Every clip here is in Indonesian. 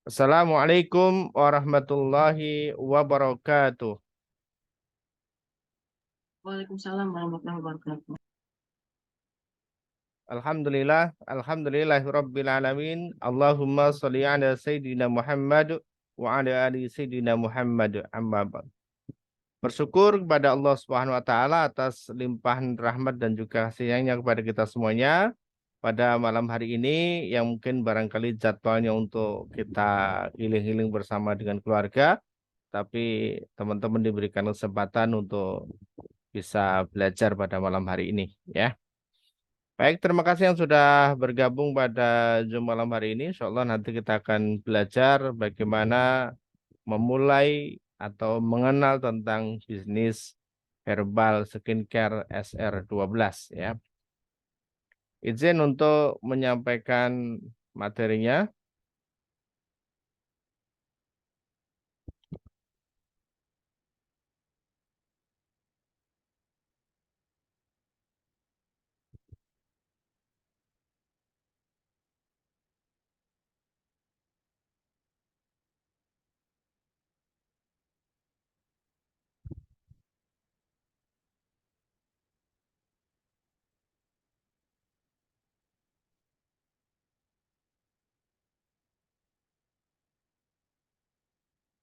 Assalamualaikum warahmatullahi wabarakatuh. Waalaikumsalam warahmatullahi wabarakatuh. Alhamdulillahirabbil alamin. Allahumma shalli ala sayyidina Muhammad wa ala ali sayyidina Muhammad. Amma ba'd. Bersyukur kepada Allah Subhanahu wa taala atas limpahan rahmat dan juga kasih-Nya kepada kita semuanya pada malam hari ini yang mungkin barangkali jadwalnya untuk kita healing-healing bersama dengan keluarga, tapi teman-teman diberikan kesempatan untuk bisa belajar pada malam hari ini ya. Baik, terima kasih yang sudah bergabung pada Zoom malam hari ini. Insya Allah nanti kita akan belajar bagaimana memulai atau mengenal tentang bisnis herbal skincare SR12 ya. Izin untuk menyampaikan materinya.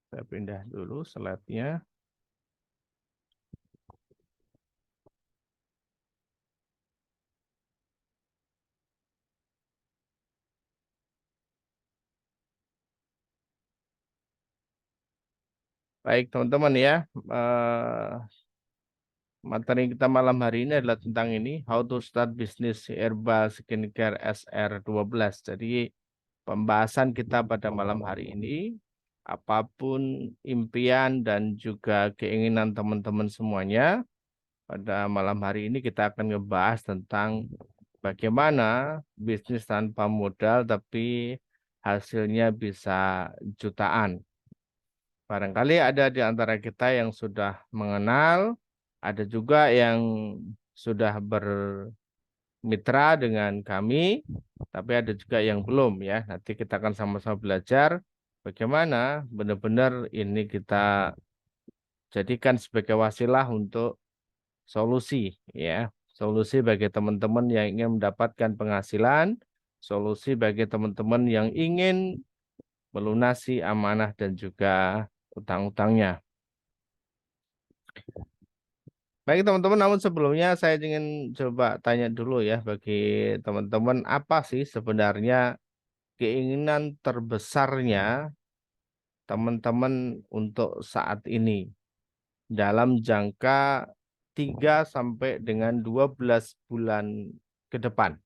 Saya pindah dulu slide-nya. Baik, teman-teman ya. Eh, Materi kita malam hari ini adalah tentang ini, how to start business herbal skincare SR12. Jadi pembahasan kita pada malam hari ini, apapun impian dan juga keinginan teman-teman semuanya, pada malam hari ini kita akan ngebahas tentang bagaimana bisnis tanpa modal tapi hasilnya bisa jutaan. Barangkali ada di antara kita yang sudah mengenal, ada juga yang sudah bermitra dengan kami, tapi ada juga yang belum ya. Nanti kita akan sama-sama belajar bagaimana benar-benar ini kita jadikan sebagai wasilah untuk solusi ya. Solusi bagi teman-teman yang ingin mendapatkan penghasilan, solusi bagi teman-teman yang ingin melunasi amanah dan juga utang-utangnya. Baik teman-teman, namun sebelumnya saya ingin coba tanya dulu ya bagi teman-teman apa sih sebenarnya keinginan terbesarnya teman-teman untuk saat ini dalam jangka 3 sampai dengan 12 bulan ke depan.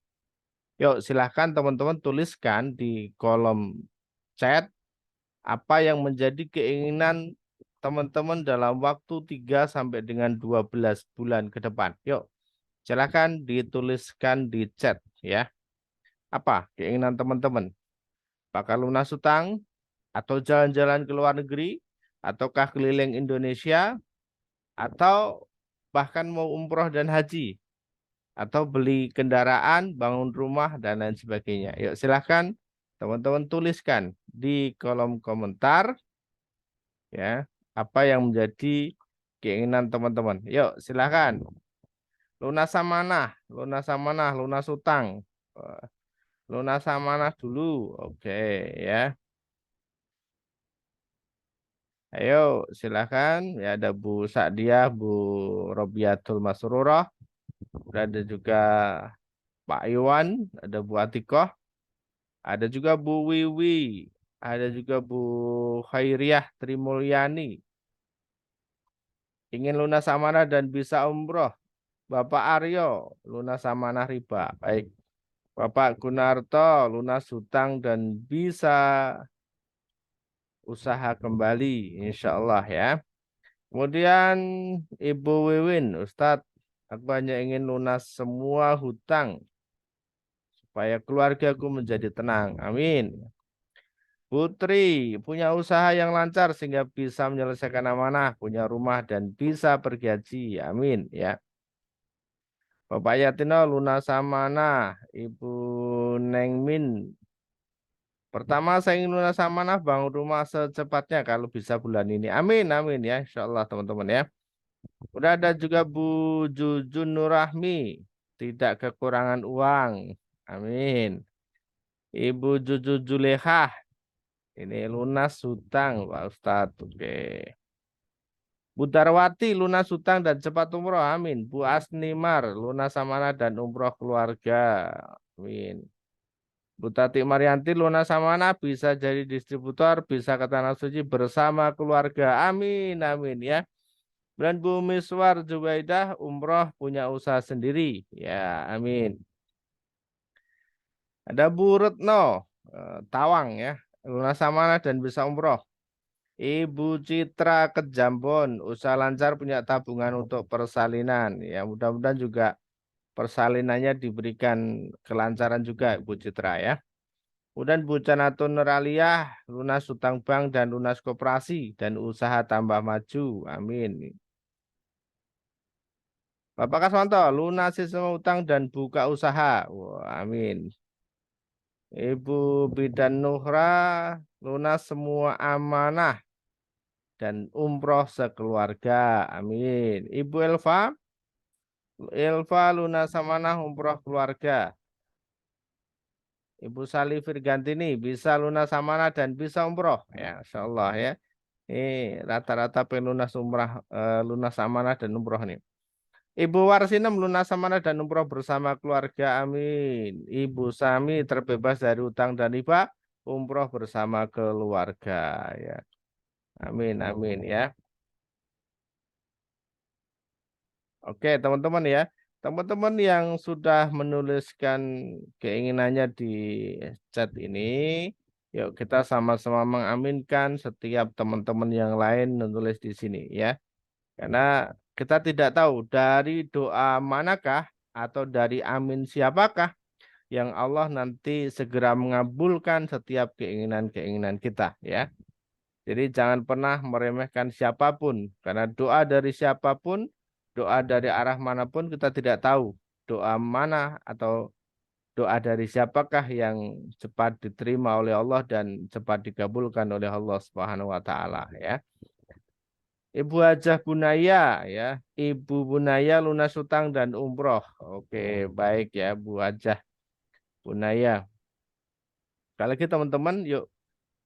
Yuk silahkan teman-teman tuliskan di kolom chat apa yang menjadi keinginan teman-teman dalam waktu 3 sampai dengan 12 bulan ke depan. Yuk silakan dituliskan di chat ya. Apa keinginan teman-teman? Bakal lunas utang atau jalan-jalan ke luar negeri ataukah keliling Indonesia atau bahkan mau umroh dan haji atau beli kendaraan, bangun rumah dan lain sebagainya. Yuk silakan teman-teman tuliskan di kolom komentar ya apa yang menjadi keinginan teman-teman. Yuk silakan. Lunas amanah, lunas amanah, lunas utang. Lunas amanah dulu. Oke ya. Ayo silakan. Ya ada Bu Sa'diah, Bu Robiatul Masrurah. Ada juga Pak Iwan, ada Bu Atikoh, ada juga Bu Wiwi, ada juga Bu Khairiah Trimulyani. Ingin lunas amanah dan bisa umroh. Bapak Aryo, lunas amanah riba. Baik. Bapak Gunarto, lunas hutang dan bisa usaha kembali, insya Allah ya. Kemudian Ibu Wiwin, Ustadz, aku hanya ingin lunas semua hutang supaya keluargaku menjadi tenang. Amin. Putri, punya usaha yang lancar sehingga bisa menyelesaikan amanah, punya rumah dan bisa pergi haji. Amin ya. Bapak Yatino, lunas amanah. Ibu Nengmin, Pertama, saya ingin lunas amanah bangun rumah secepatnya kalau bisa bulan ini. Amin, amin ya, insya Allah teman-teman ya. Udah ada juga Bu Jujun Nurahmi, tidak kekurangan uang. Amin. Ibu Juju Julehah, ini lunas hutang Pak Ustadz. Oke. Bu Darwati lunas hutang dan cepat umroh. Amin. Bu Asnimar lunas amanah dan umroh keluarga. Amin. Bu Tati Marianti lunas amanah bisa jadi distributor, bisa ke Tanah Suci bersama keluarga. Amin, amin ya. Dan Bu Miswar Jubaidah umroh punya usaha sendiri. Ya, amin. Ada Bu Retno Tawang ya, lunas amanah dan bisa umroh. Ibu Citra Kejambon, usaha lancar punya tabungan untuk persalinan. Ya, mudah-mudahan juga persalinannya diberikan kelancaran juga, Bu Citra ya. Kemudian Bu Canatun Nuraliyah, lunas hutang bank dan lunas koperasi dan usaha tambah maju. Amin. Bapak Kaswanto, lunasi semua utang dan buka usaha. Wah, amin. Ibu Bidan Nuhra, lunas semua amanah dan umroh sekeluarga. Amin. Ibu Elva lunas amanah umroh keluarga. Ibu Sali Firgantini bisa lunas amanah dan bisa umroh. Ya, insya Allah ya. Ini rata-rata pelunas umrah, lunas amanah dan umroh nih. Ibu Warsinem lunas amanah dan umroh bersama keluarga. Amin. Ibu Sami terbebas dari utang dan riba, umroh bersama keluarga. Ya, amin, amin ya. Oke, teman-teman ya. Teman-teman yang sudah menuliskan keinginannya di chat ini, yuk kita sama-sama mengaminkan setiap teman-teman yang lain menulis di sini ya. Karena kita tidak tahu dari doa manakah atau dari amin siapakah yang Allah nanti segera mengabulkan setiap keinginan-keinginan kita ya. Jadi jangan pernah meremehkan siapapun, karena doa dari siapapun, doa dari arah manapun kita tidak tahu doa mana atau doa dari siapakah yang cepat diterima oleh Allah dan cepat dikabulkan oleh Allah Subhanahu wa taala ya. Ibu Hajah Bunaya ya, Ibu Bunaya lunas utang dan umroh. Oke, baik ya Bu Hajah Bunaya. Kalau gitu teman-teman, yuk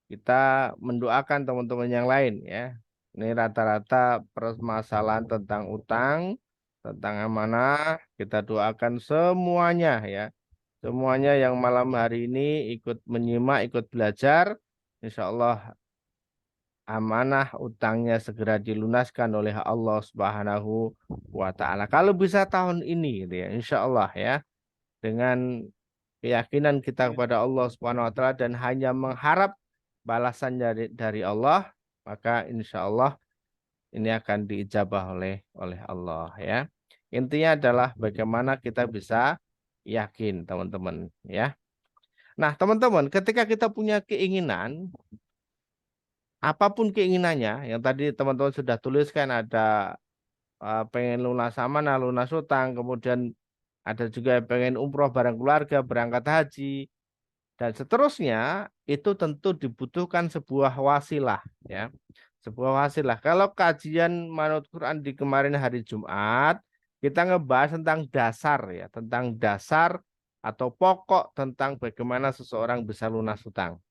kita mendoakan teman-teman yang lain ya. Ini rata-rata permasalahan tentang utang, tentang amanah. Kita doakan semuanya ya. Semuanya yang malam hari ini ikut menyimak, ikut belajar. Insya Allah amanah utangnya segera dilunaskan oleh Allah Subhanahu wa taala. Kalau bisa tahun ini gitu ya, insya Allah ya. Dengan keyakinan kita kepada Allah Subhanahu wa taala dan hanya mengharap balasan dari Allah, maka insya Allah ini akan diijabah oleh Allah ya. Intinya adalah bagaimana kita bisa yakin, teman-teman ya. Nah, teman-teman, ketika kita punya keinginan, apapun keinginannya, yang tadi teman-teman sudah tuliskan ada pengen lunas amanah, lunas utang, kemudian ada juga yang pengen umroh bareng keluarga, berangkat haji, dan seterusnya, itu tentu dibutuhkan sebuah wasilah ya. Sebuah wasilah. Kalau kajian Manut Quran di kemarin hari Jumat, kita ngebahas tentang dasar ya, tentang dasar atau pokok tentang bagaimana seseorang bisa lunas hutang.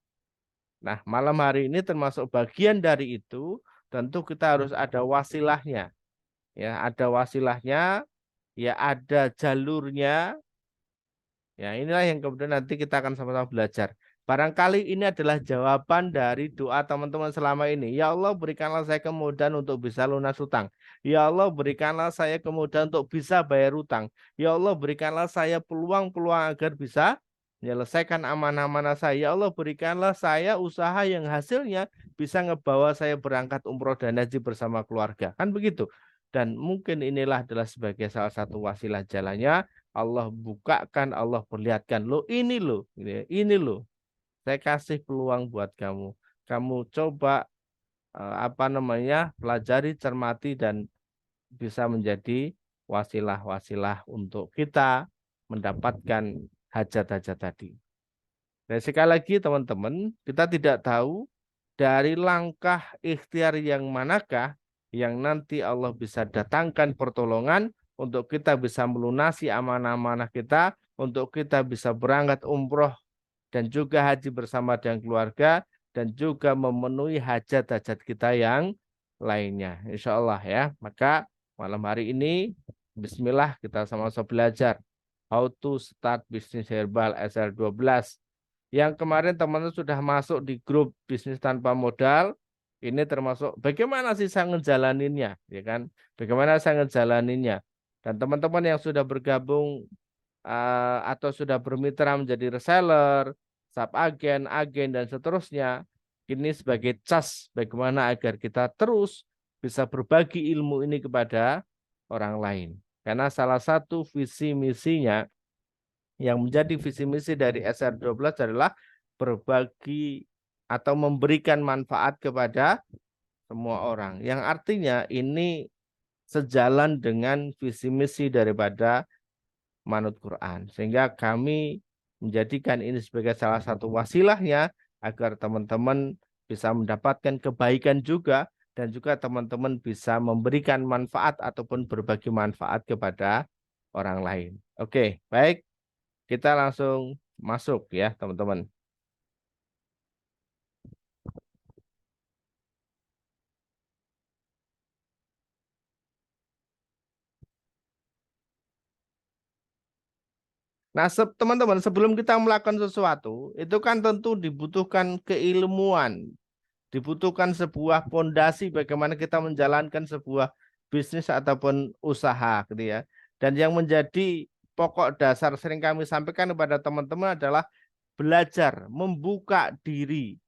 Nah, malam hari ini termasuk bagian dari itu, tentu kita harus ada wasilahnya. Ya, ada wasilahnya, ya ada jalurnya. Ya, inilah yang kemudian nanti kita akan sama-sama belajar. Barangkali ini adalah jawaban dari doa teman-teman selama ini. Ya Allah, berikanlah saya kemudahan untuk bisa lunas hutang. Ya Allah, berikanlah saya kemudahan untuk bisa bayar hutang. Ya Allah, berikanlah saya peluang-peluang agar bisa menyelesaikan amanah-amanah saya. Ya Allah, berikanlah saya usaha yang hasilnya bisa ngebawa saya berangkat umroh dan haji bersama keluarga. Kan begitu. Dan mungkin inilah adalah sebagai salah satu wasilah jalannya Allah bukakan, Allah perlihatkan. Ini loh. Saya kasih peluang buat kamu. Kamu coba apa namanya, pelajari, cermati dan bisa menjadi wasilah-wasilah untuk kita mendapatkan hajat-hajat tadi. Dan sekali lagi teman-teman, kita tidak tahu dari langkah ikhtiar yang manakah yang nanti Allah bisa datangkan pertolongan untuk kita bisa melunasi amanah-amanah kita, untuk kita bisa berangkat umroh dan juga haji bersama dengan keluarga, dan juga memenuhi hajat-hajat kita yang lainnya. Insya Allah ya. Maka malam hari ini, Bismillah kita sama-sama belajar how to start bisnis herbal SR12. Yang kemarin teman-teman sudah masuk di grup bisnis tanpa modal, ini termasuk bagaimana sih saya ngejalaninnya, ya kan? Bagaimana saya ngejalaninnya? Dan teman-teman yang sudah bergabung atau sudah bermitra menjadi reseller, sub agen, agen dan seterusnya, ini sebagai cas bagaimana agar kita terus bisa berbagi ilmu ini kepada orang lain. Karena salah satu visi misinya yang menjadi visi misi dari SR12 adalah berbagi atau memberikan manfaat kepada semua orang. Yang artinya ini sejalan dengan visi misi daripada manut Quran. Sehingga kami menjadikan ini sebagai salah satu wasilahnya agar teman-teman bisa mendapatkan kebaikan juga dan juga teman-teman bisa memberikan manfaat ataupun berbagi manfaat kepada orang lain. Oke, baik. Kita langsung masuk ya, teman-teman. Nah, teman-teman, sebelum kita melakukan sesuatu, itu kan tentu dibutuhkan keilmuan, dibutuhkan sebuah pondasi bagaimana kita menjalankan sebuah bisnis ataupun usaha, gitu ya. Dan yang menjadi pokok dasar sering kami sampaikan kepada teman-teman adalah belajar, membuka diri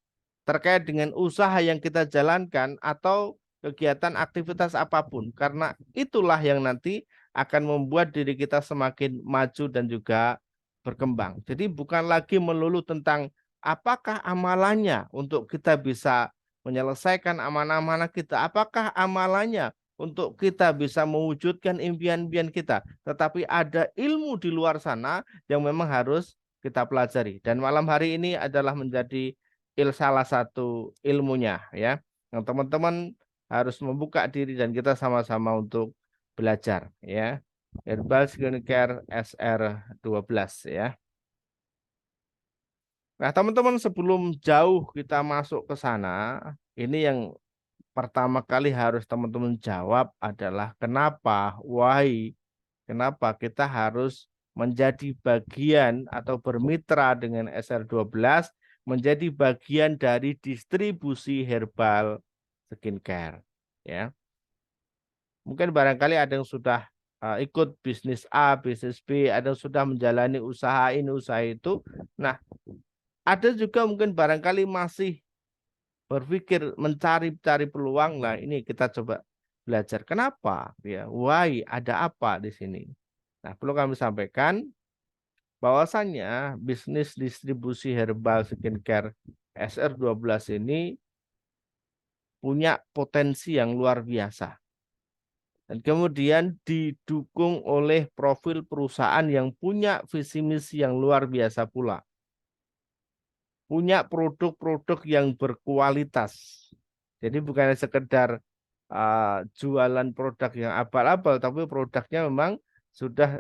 terkait dengan usaha yang kita jalankan atau kegiatan aktivitas apapun, karena itulah yang nanti akan membuat diri kita semakin maju dan juga berkembang. Jadi bukan lagi melulu tentang apakah amalannya untuk kita bisa menyelesaikan amanah-amanah kita, apakah amalannya untuk kita bisa mewujudkan impian-impian kita, tetapi ada ilmu di luar sana yang memang harus kita pelajari. Dan malam hari ini adalah menjadi salah satu ilmunya ya. Yang teman-teman harus membuka diri dan kita sama-sama untuk belajar ya. Herbal Skincare SR12 ya. Nah, teman-teman sebelum jauh kita masuk ke sana, ini yang pertama kali harus teman-teman jawab adalah kenapa, why, kenapa kita harus menjadi bagian atau bermitra dengan SR12, menjadi bagian dari distribusi herbal skincare. Ya, mungkin barangkali ada yang sudah ikut bisnis A, bisnis B, ada yang sudah menjalani usaha ini, usaha itu. Nah, ada juga mungkin barangkali masih berpikir mencari-cari peluang. Nah, ini kita coba belajar. Kenapa? Ya, why? Ada apa di sini? Nah, perlu kami sampaikan bahwasannya bisnis distribusi herbal skincare SR12 ini punya potensi yang luar biasa. Dan kemudian didukung oleh profil perusahaan yang punya visi misi yang luar biasa pula. Punya produk-produk yang berkualitas. Jadi bukan sekedar jualan produk yang abal-abal, tapi produknya memang sudah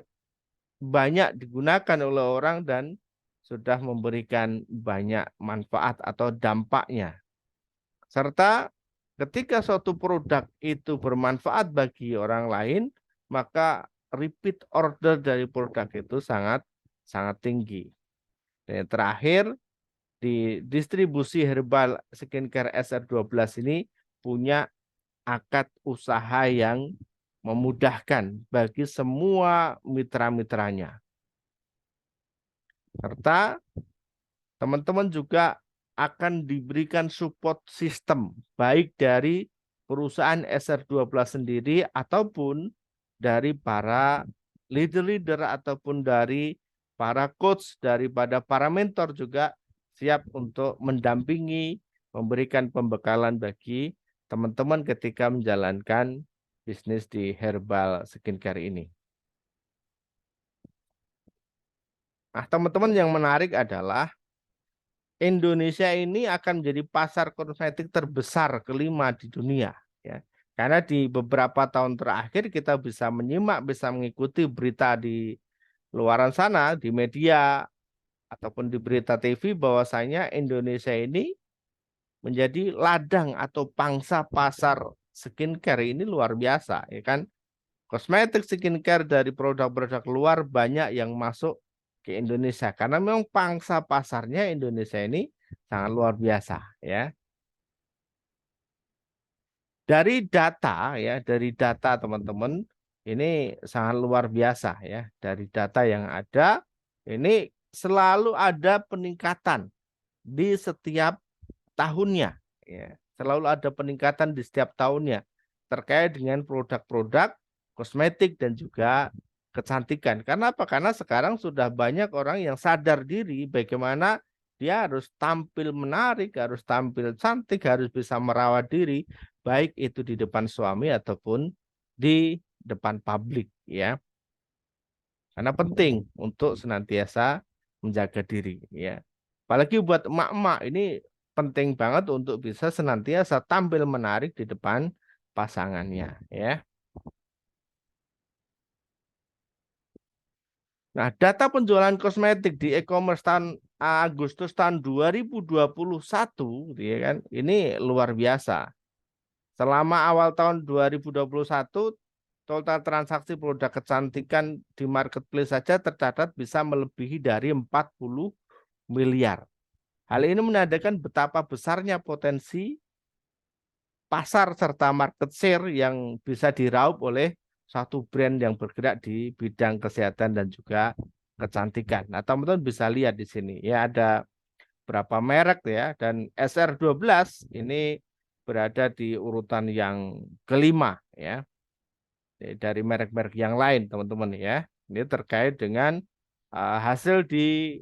banyak digunakan oleh orang dan sudah memberikan banyak manfaat atau dampaknya. Serta ketika suatu produk itu bermanfaat bagi orang lain, maka repeat order dari produk itu sangat sangat tinggi. Dan yang terakhir, di distribusi herbal skincare SR12 ini punya akad usaha yang memudahkan bagi semua mitra-mitranya. Serta teman-teman juga akan diberikan support sistem baik dari perusahaan SR12 sendiri ataupun dari para leader-leader ataupun dari para coach, daripada para mentor juga siap untuk mendampingi, memberikan pembekalan bagi teman-teman ketika menjalankan bisnis di herbal skincare ini. Nah, teman-teman, yang menarik adalah Indonesia ini akan menjadi pasar kosmetik terbesar kelima di dunia, ya. Karena di beberapa tahun terakhir kita bisa menyimak, bisa mengikuti berita di luaran sana, di media ataupun di berita TV bahwasanya Indonesia ini menjadi ladang atau pangsa pasar skincare ini luar biasa, ya kan? Kosmetik skincare dari produk-produk luar banyak yang masuk ke Indonesia karena memang pangsa pasarnya Indonesia ini sangat luar biasa, ya. Dari data teman-teman ini sangat luar biasa, ya. Dari data yang ada ini selalu ada peningkatan di setiap tahunnya, ya. Selalu ada peningkatan di setiap tahunnya terkait dengan produk-produk kosmetik dan juga kecantikan. Karena apa? Karena sekarang sudah banyak orang yang sadar diri bagaimana dia harus tampil menarik, harus tampil cantik, harus bisa merawat diri, baik itu di depan suami ataupun di depan publik, ya. Karena penting untuk senantiasa menjaga diri, ya. Apalagi buat emak-emak ini penting banget untuk bisa senantiasa tampil menarik di depan pasangannya, ya. Nah, data penjualan kosmetik di e-commerce tahun Agustus tahun 2021, ya kan, ini luar biasa. Selama awal tahun 2021, total transaksi produk kecantikan di marketplace saja tercatat bisa melebihi dari 40 miliar. Hal ini menandakan betapa besarnya potensi pasar serta market share yang bisa diraup oleh satu brand yang bergerak di bidang kesehatan dan juga kecantikan. Nah, teman-teman bisa lihat di sini ya ada berapa merek ya, dan SR12 ini berada di urutan yang kelima ya dari merek-merek yang lain teman-teman ya. Ini terkait dengan hasil di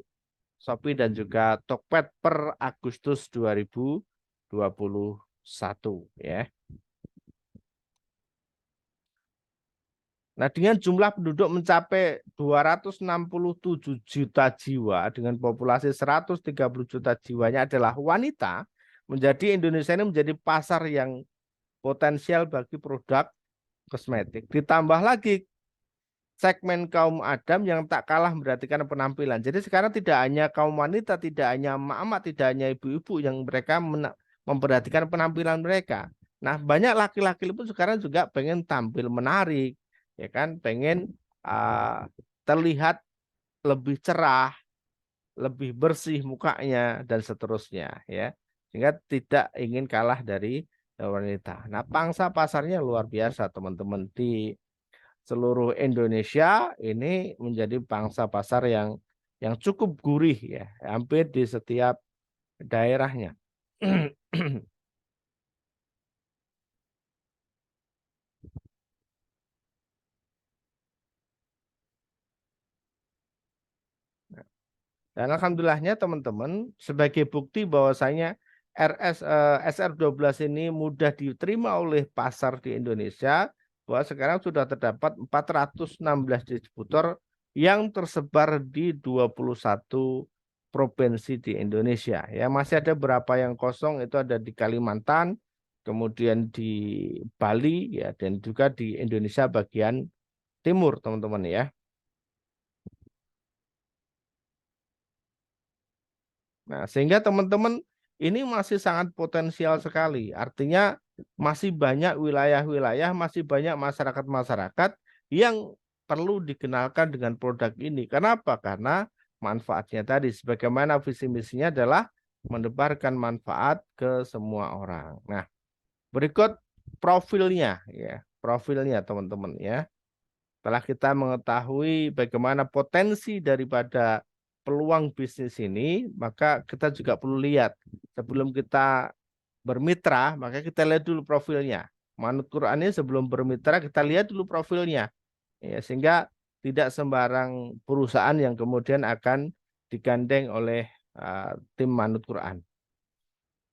Shopee dan juga Tokped per Agustus 2021 ya. Nah, dengan jumlah penduduk mencapai 267 juta jiwa dengan populasi 130 juta jiwanya adalah wanita, menjadi Indonesia ini menjadi pasar yang potensial bagi produk kosmetik. Ditambah lagi segmen kaum Adam yang tak kalah memperhatikan penampilan. Jadi sekarang tidak hanya kaum wanita, tidak hanya emak-emak, tidak hanya ibu-ibu yang mereka memperhatikan penampilan mereka. Nah, banyak laki-laki pun sekarang juga pengen tampil menarik, ya kan? Pengen terlihat lebih cerah, lebih bersih mukanya dan seterusnya, ya. Sehingga tidak ingin kalah dari wanita. Nah, pangsa pasarnya luar biasa, teman-teman. Di seluruh Indonesia ini menjadi pangsa pasar yang cukup gurih ya, hampir di setiap daerahnya. Dan alhamdulillahnya teman-teman sebagai bukti bahwasanya SR12 ini mudah diterima oleh pasar di Indonesia, bahwa sekarang sudah terdapat 416 distributor yang tersebar di 21 provinsi di Indonesia. Ya, masih ada beberapa yang kosong, itu ada di Kalimantan, kemudian di Bali ya, dan juga di Indonesia bagian timur, teman-teman ya. Nah, sehingga teman-teman ini masih sangat potensial sekali. Artinya masih banyak wilayah-wilayah, masih banyak masyarakat-masyarakat yang perlu dikenalkan dengan produk ini. Kenapa? Karena manfaatnya tadi, sebagaimana visi misinya adalah menebarkan manfaat ke semua orang. Nah, berikut profilnya ya, profilnya teman-teman ya. Setelah kita mengetahui bagaimana potensi daripada peluang bisnis ini, maka kita juga perlu lihat sebelum kita bermitra, maka kita lihat dulu profilnya. Manut Quran ini sebelum bermitra kita lihat dulu profilnya, ya, sehingga tidak sembarang perusahaan yang kemudian akan digandeng oleh tim Manut Quran.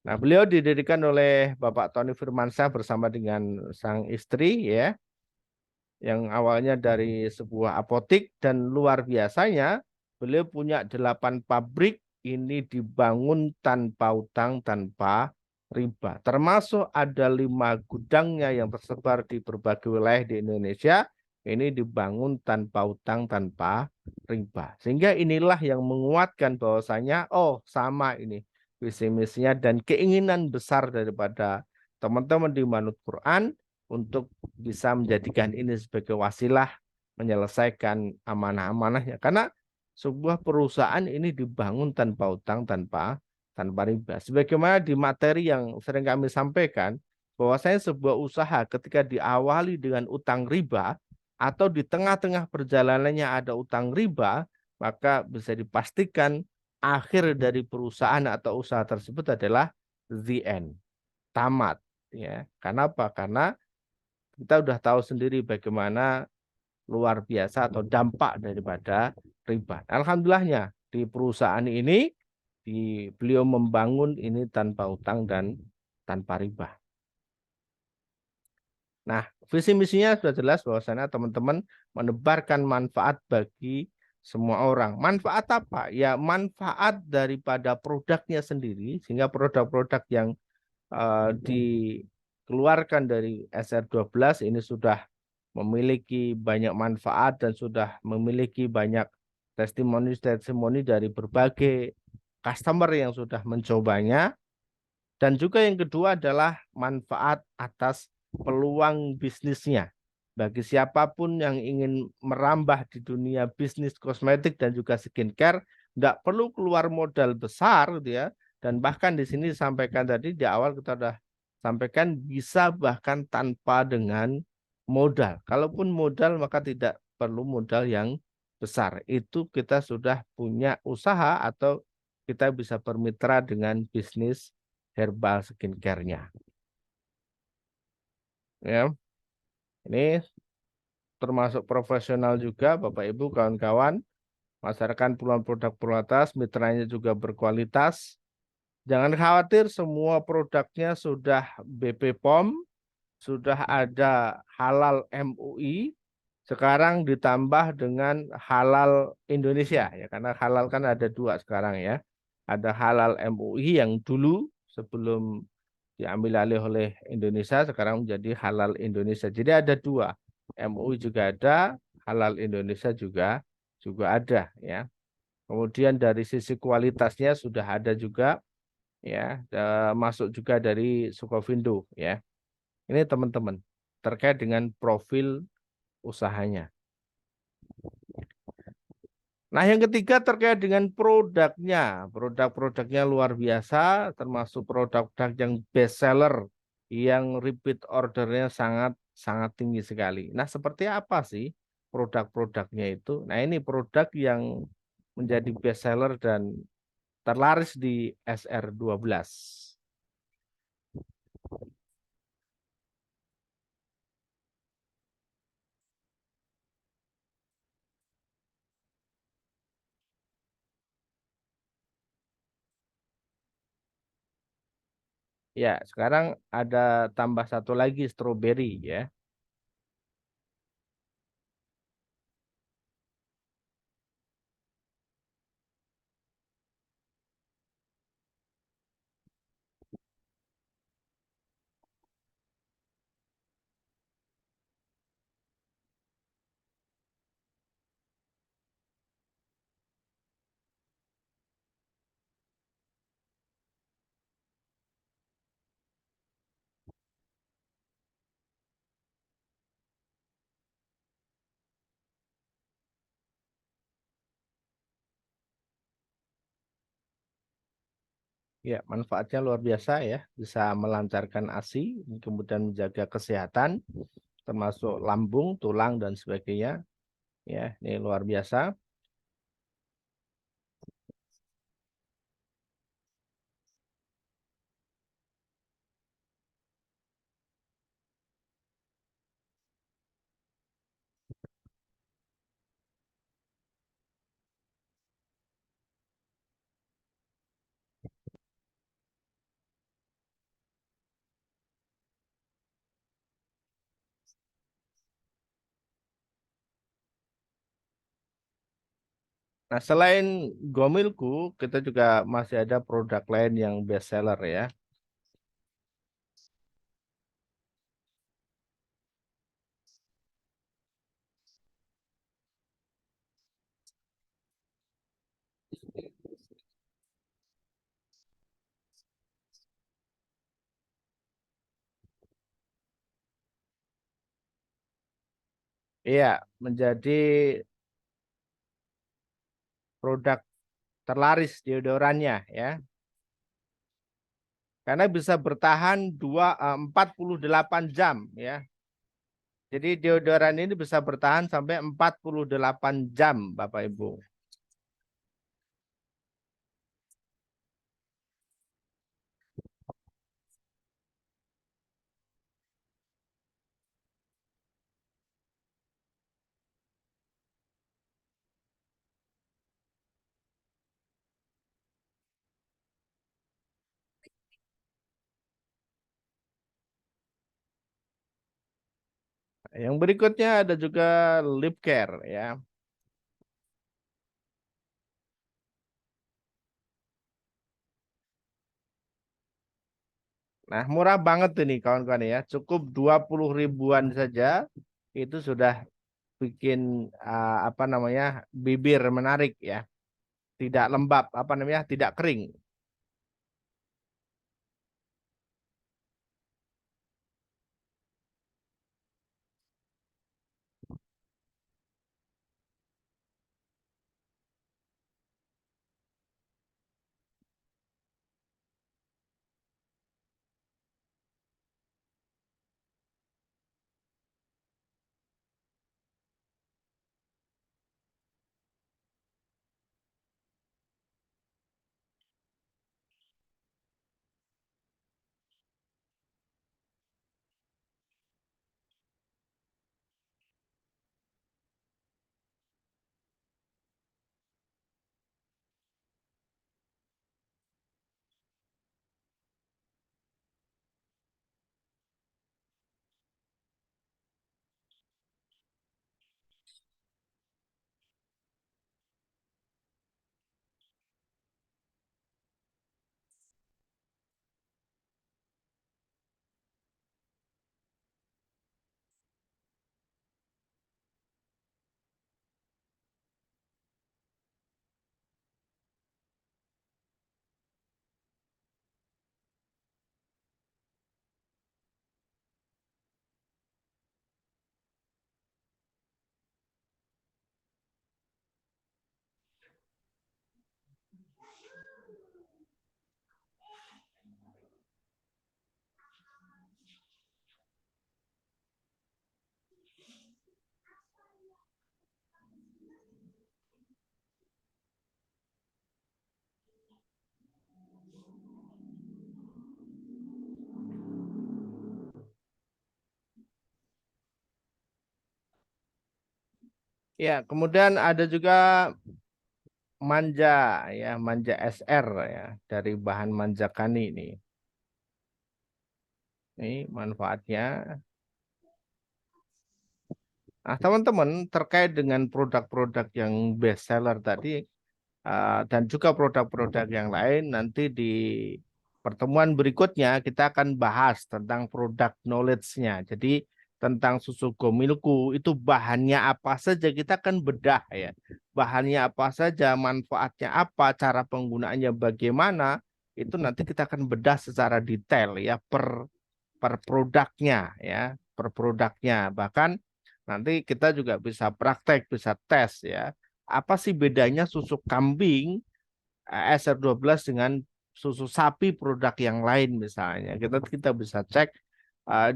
Nah, beliau didirikan oleh Bapak Tony Firmansyah bersama dengan sang istri, ya, yang awalnya dari sebuah apotik, dan luar biasanya beliau punya 8 pabrik ini dibangun tanpa utang, tanpa riba. Termasuk ada 5 gudangnya yang tersebar di berbagai wilayah di Indonesia. Ini dibangun tanpa utang, tanpa riba. Sehingga inilah yang menguatkan bahwasanya, oh sama ini visi misinya dan keinginan besar daripada teman-teman di Manut Quran untuk bisa menjadikan ini sebagai wasilah menyelesaikan amanah-amanahnya. Karena sebuah perusahaan ini dibangun tanpa utang, tanpa riba. Sebagaimana di materi yang sering kami sampaikan, bahwasanya sebuah usaha ketika diawali dengan utang riba atau di tengah-tengah perjalanannya ada utang riba, maka bisa dipastikan akhir dari perusahaan atau usaha tersebut adalah the end, tamat. Ya, kenapa? Karena kita sudah tahu sendiri bagaimana luar biasa atau dampak daripada riba. Alhamdulillahnya di perusahaan ini beliau membangun ini tanpa utang dan tanpa riba. Nah, visi misinya sudah jelas bahwasanya teman-teman menebarkan manfaat bagi semua orang. Manfaat apa? Ya, manfaat daripada produknya sendiri sehingga produk-produk yang dikeluarkan dari SR12 ini sudah memiliki banyak manfaat dan sudah memiliki banyak testimoni-testimoni dari berbagai customer yang sudah mencobanya. Dan juga yang kedua adalah manfaat atas peluang bisnisnya. Bagi siapapun yang ingin merambah di dunia bisnis kosmetik dan juga skincare, nggak perlu keluar modal besar gitu ya. Dan bahkan di sini disampaikan tadi di awal kita sudah sampaikan bisa bahkan tanpa dengan modal. Kalaupun modal maka tidak perlu modal yang besar. Itu kita sudah punya usaha atau kita bisa bermitra dengan bisnis herbal skincare-nya. Ya, ini termasuk profesional juga, Bapak Ibu, kawan-kawan. Masyarakat puluhan produk prioritas, mitranya juga berkualitas. Jangan khawatir, semua produknya sudah BP POM, sudah ada halal MUI, sekarang ditambah dengan halal Indonesia ya, karena halal kan ada 2 sekarang ya. Ada halal MUI yang dulu sebelum diambil alih oleh Indonesia sekarang menjadi halal Indonesia. Jadi ada 2. MUI juga ada, halal Indonesia juga ada ya. Kemudian dari sisi kualitasnya sudah ada juga ya, masuk juga dari Sukovindo ya. Ini teman-teman terkait dengan profil usahanya. Nah, yang ketiga terkait dengan produknya. Produk-produknya luar biasa, termasuk produk-produk yang best seller, yang repeat ordernya sangat sangat tinggi sekali. Nah, seperti apa sih produk-produknya itu? Nah, ini produk yang menjadi best seller dan terlaris di SR12. Ya, sekarang ada tambah satu lagi strawberry ya. Ya, manfaatnya luar biasa ya. Bisa melancarkan ASI, kemudian menjaga kesehatan, termasuk lambung, tulang, dan sebagainya. Ya, ini luar biasa. Nah, selain Gomilku, kita juga masih ada produk lain yang best seller ya. Iya, menjadi produk terlaris deodorannya ya. Karena bisa bertahan 48 jam ya. Jadi deodoran ini bisa bertahan sampai 48 jam, Bapak Ibu. Yang berikutnya ada juga lip care ya. Nah, murah banget ini kawan-kawan ya. Cukup 20 ribuan saja itu sudah bikin apa namanya? Bibir menarik ya. Tidak lembab, apa namanya? Tidak kering. Ya, kemudian ada juga manja ya, manja SR ya dari bahan manjakani ini. Ini manfaatnya. Nah, teman-teman terkait dengan produk-produk yang best seller tadi dan juga produk-produk yang lain nanti di pertemuan berikutnya kita akan bahas tentang produk knowledge-nya. Jadi tentang susu Gomilku itu bahannya apa saja kita akan bedah ya. Bahannya apa saja, manfaatnya apa, cara penggunaannya bagaimana, itu nanti kita akan bedah secara detail ya per produknya ya, per produknya. Bahkan nanti kita juga bisa praktek, bisa tes ya. Apa sih bedanya susu kambing SR12 dengan susu sapi produk yang lain misalnya. Kita bisa cek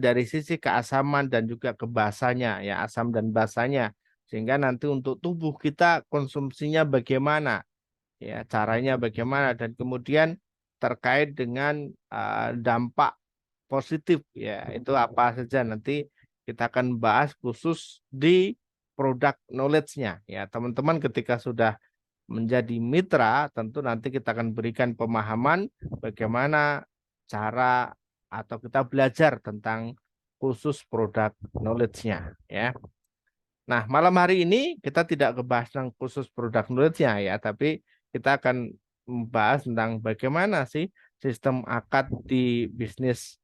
dari sisi keasaman dan juga kebasanya ya, asam dan basanya. Sehingga nanti untuk tubuh kita konsumsinya bagaimana ya, caranya bagaimana dan kemudian terkait dengan dampak positif ya itu apa saja nanti kita akan bahas khusus di produk knowledge-nya ya teman-teman ketika sudah menjadi mitra tentu nanti kita akan berikan pemahaman bagaimana cara atau kita belajar tentang khusus produk knowledge-nya ya. Nah, malam hari ini kita tidak ngebahas tentang khusus produk knowledge-nya ya, tapi kita akan membahas tentang bagaimana sih sistem akad di bisnis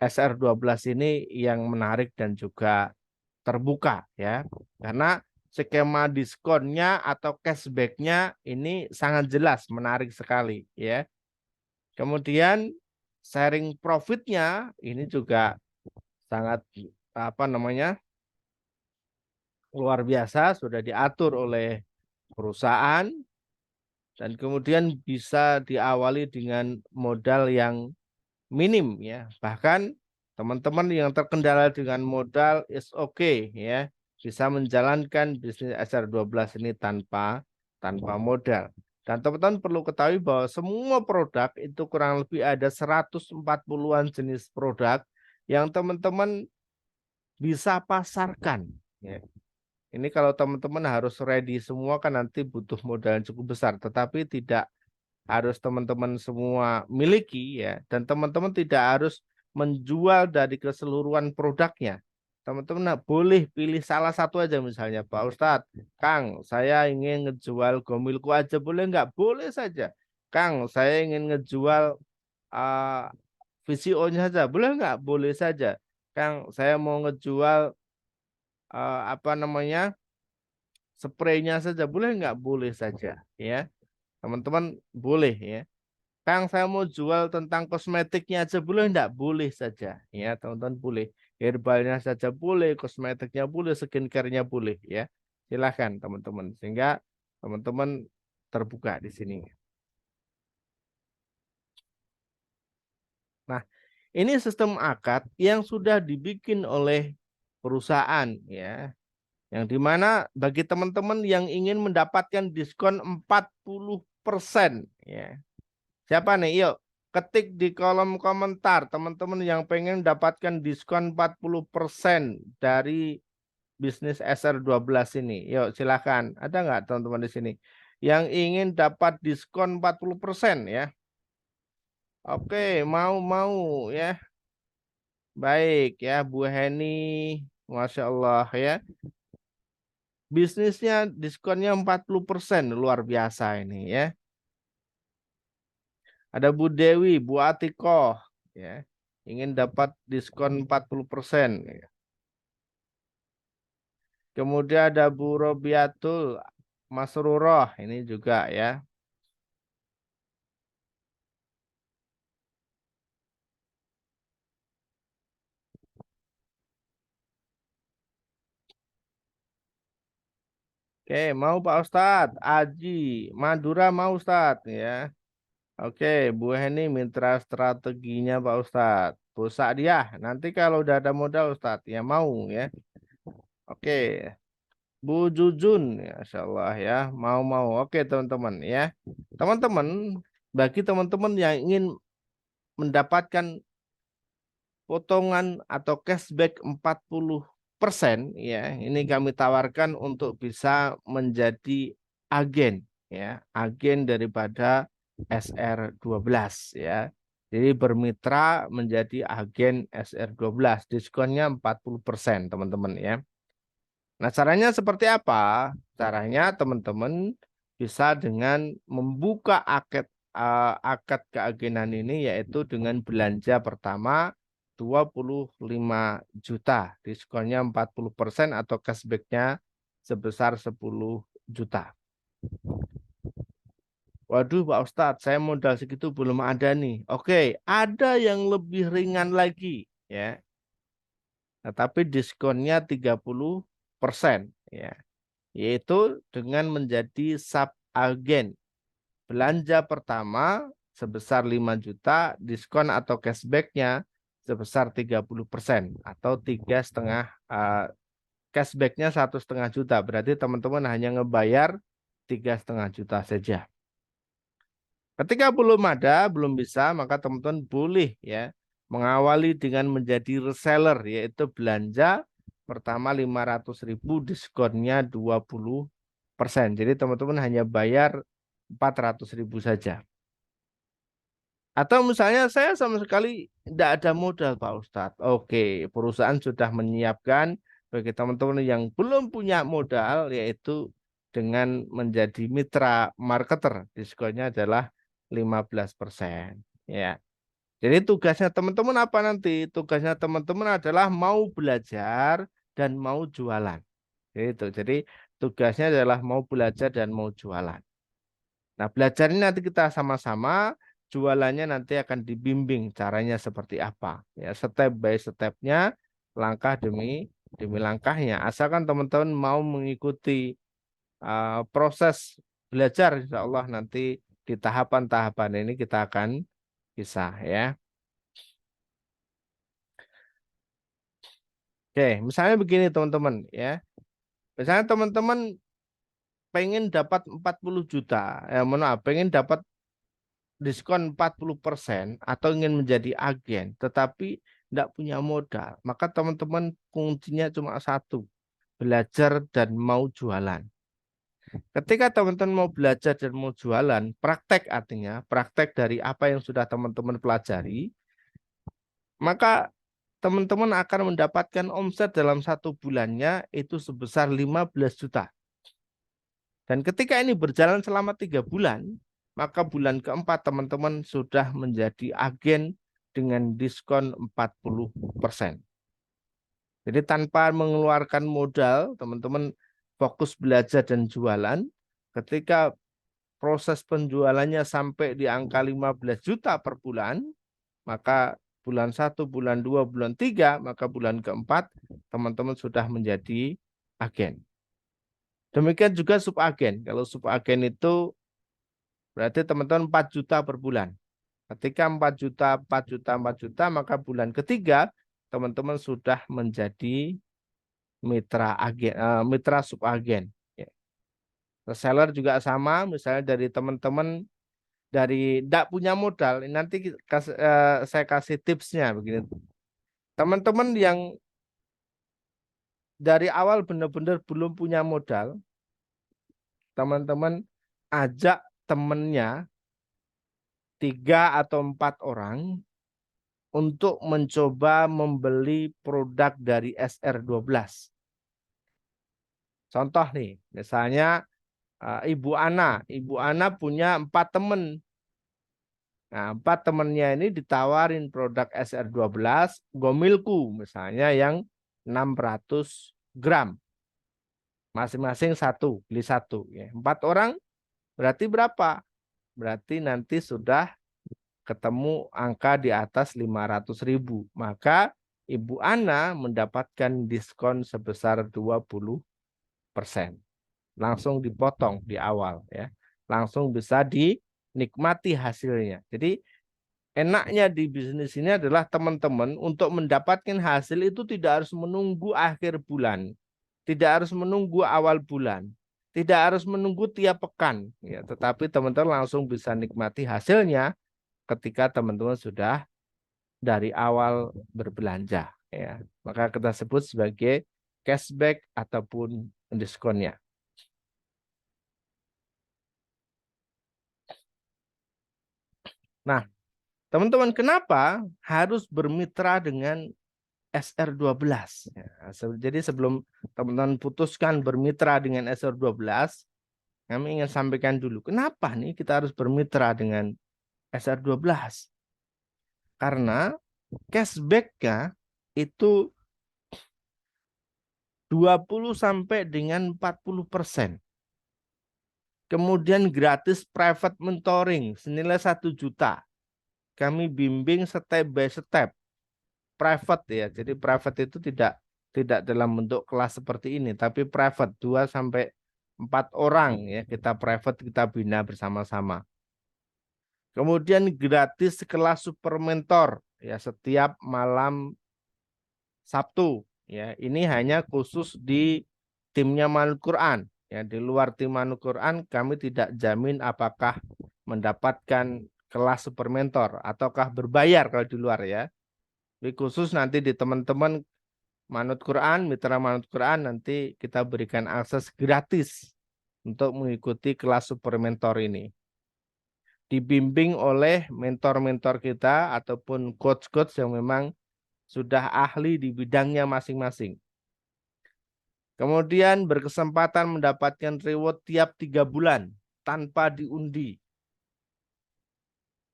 SR12 ini yang menarik dan juga terbuka ya. Karena skema diskonnya atau cashback-nya ini sangat jelas, menarik sekali ya. Kemudian sharing profitnya ini juga sangat apa namanya luar biasa, sudah diatur oleh perusahaan dan kemudian bisa diawali dengan modal yang minim ya. Bahkan teman-teman yang terkendala dengan modal is okay ya, bisa menjalankan bisnis SR12 ini tanpa modal. Dan teman-teman perlu ketahui bahwa semua produk itu kurang lebih ada 140-an jenis produk yang teman-teman bisa pasarkan ya. Ini kalau teman-teman harus ready semua kan nanti butuh modal yang cukup besar, tetapi tidak harus teman-teman semua miliki ya, dan teman-teman tidak harus menjual dari keseluruhan produknya. Teman-teman boleh pilih salah satu aja, misalnya Pak Ustadz, Kang, saya ingin ngejual gomilku aja boleh nggak? Boleh saja. Kang, saya ingin ngejual uh, VCO-nya saja, boleh nggak? Boleh saja. Kang, saya mau ngejual apa namanya spraynya saja, boleh nggak? Boleh saja ya. Teman-teman boleh ya. Kang, saya mau jual tentang kosmetiknya aja boleh enggak? Boleh saja. Ya, teman-teman boleh. Herbalnya saja boleh, kosmetiknya boleh, skincare-nya boleh ya. Silahkan teman-teman. Sehingga teman-teman terbuka di sini. Nah, ini sistem akad yang sudah dibikin oleh perusahaan ya. Yang dimana bagi teman-teman yang ingin mendapatkan diskon 40% ya. Siapa nih? Yuk, ketik di kolom komentar teman-teman yang pengen dapatkan diskon 40% dari bisnis SR12 ini. Yuk, silakan. Ada nggak teman-teman di sini yang ingin dapat diskon 40% ya? Oke, mau ya. Baik ya, Bu Heni. Masya Allah ya. Bisnisnya diskonnya 40%, luar biasa ini ya. Ada Bu Dewi, Bu Atikoh, ya, ingin dapat diskon 40%. Kemudian ada Bu Robiatul Masruroh, ini juga ya. Oke, mau Pak Ustadz, Aji, Madura mau Ustadz ya. Oke, Bu Heni mitra strateginya Pak Ustadz. Bu Sa'diah, nanti kalau udah ada modal Ustadz, ya mau ya. Oke, Bu Jujun, ya, Masya Allah ya, mau. Oke teman-teman ya. Teman-teman, bagi teman-teman yang ingin mendapatkan potongan atau cashback 40% ya, ini kami tawarkan untuk bisa menjadi agen ya, agen daripada SR12 ya. Jadi bermitra menjadi agen SR12, diskonnya 40% teman-teman ya. Nah, caranya seperti apa? Caranya teman-teman bisa dengan membuka akad keagenan ini, yaitu dengan belanja pertama 25 juta, diskonnya 40% atau cashbacknya sebesar 10 juta. Waduh Pak Ustadz, saya modal segitu belum ada nih. Oke, ada yang lebih ringan lagi ya. Nah, tapi diskonnya 30% ya. Yaitu dengan menjadi sub agen. Belanja pertama sebesar 5 juta, diskon atau cashbacknya sebesar 30% atau 3,5 cashbacknya 1,5 juta. Berarti teman-teman hanya ngebayar 3,5 juta saja. Ketika belum ada, belum bisa, maka teman-teman boleh ya mengawali dengan menjadi reseller, yaitu belanja pertama 500.000, diskonnya 20%. Jadi teman-teman hanya bayar 400.000 saja. Atau misalnya saya sama sekali tidak ada modal Pak Ustadz. Oke, perusahaan sudah menyiapkan bagi teman-teman yang belum punya modal, yaitu dengan menjadi mitra marketer. Diskonnya adalah 15%. Ya. Jadi tugasnya teman-teman apa nanti? Tugasnya teman-teman adalah mau belajar dan mau jualan. Itu. Jadi tugasnya adalah mau belajar dan mau jualan. Nah, belajar ini nanti kita sama-sama, jualannya nanti akan dibimbing caranya seperti apa. Ya, step by stepnya, langkah demi langkahnya. Asalkan teman-teman mau mengikuti proses belajar, insya Allah nanti di tahapan-tahapan ini kita akan bisa ya. Oke, misalnya begini teman-teman ya. Misalnya teman-teman pengen dapat 40 juta, ya mohon maaf, pengen dapat diskon 40% atau ingin menjadi agen, tetapi tidak punya modal, maka teman-teman kuncinya cuma satu, belajar dan mau jualan. Ketika teman-teman mau belajar dan mau jualan, praktek artinya, praktek dari apa yang sudah teman-teman pelajari, maka teman-teman akan mendapatkan omset dalam satu bulannya itu sebesar 15 juta. Dan ketika ini berjalan selama 3 bulan, maka bulan keempat teman-teman sudah menjadi agen dengan diskon 40%. Jadi tanpa mengeluarkan modal, teman-teman fokus belajar dan jualan. Ketika proses penjualannya sampai di angka 15 juta per bulan, maka bulan 1, bulan 2, bulan 3, maka bulan keempat teman-teman sudah menjadi agen. Demikian juga subagen. Kalau subagen itu berarti teman-teman 4 juta per bulan. Ketika 4 juta, 4 juta, 4 juta, maka bulan ketiga teman-teman sudah menjadi mitra agen, mitra subagen. Ya. Reseller juga sama, misalnya dari teman-teman dari tidak punya modal, nanti saya kasih tipsnya begini. Teman-teman yang dari awal benar-benar belum punya modal, teman-teman ajak temennya 3 atau 4 orang untuk mencoba membeli produk dari SR12. Contoh nih, misalnya Ibu Ana. Ibu Ana punya 4 teman. Nah, 4 temannya ini ditawarin produk SR12 Gomilku misalnya yang 600 gram. Masing-masing satu, beli satu. Ya. 4 orang berarti berapa? Berarti nanti sudah ketemu angka di atas 500.000. Maka Ibu Ana mendapatkan diskon sebesar 20%. Langsung dipotong di awal ya. Langsung bisa dinikmati hasilnya. Jadi enaknya di bisnis ini adalah teman-teman untuk mendapatkan hasil itu tidak harus menunggu akhir bulan. Tidak harus menunggu awal bulan. Tidak harus menunggu tiap pekan. Ya, tetapi teman-teman langsung bisa nikmati hasilnya ketika teman-teman sudah dari awal berbelanja. Ya. Maka kita sebut sebagai cashback ataupun diskonnya. Nah, teman-teman, kenapa harus bermitra dengan SR12? Ya, jadi sebelum teman-teman putuskan bermitra dengan SR12, kami ingin sampaikan dulu, kenapa nih kita harus bermitra dengan SR12? Karena cashback-nya itu 20 sampai dengan 40%. Kemudian gratis private mentoring senilai 1 juta. Kami bimbing step by step. Private ya. Jadi private itu tidak dalam bentuk kelas seperti ini, tapi private 2 sampai 4 orang ya, kita private, kita bina bersama-sama. Kemudian gratis kelas super mentor ya setiap malam Sabtu ya. Ini hanya khusus di timnya Manut Quran ya. Di luar tim Manut Quran kami tidak jamin apakah mendapatkan kelas super mentor ataukah berbayar kalau di luar ya. Tapi khusus nanti di teman-teman Manut Quran, mitra Manut Quran, nanti kita berikan akses gratis untuk mengikuti kelas super mentor ini. Dibimbing oleh mentor-mentor kita ataupun coach-coach yang memang sudah ahli di bidangnya masing-masing. Kemudian berkesempatan mendapatkan reward tiap 3 bulan tanpa diundi.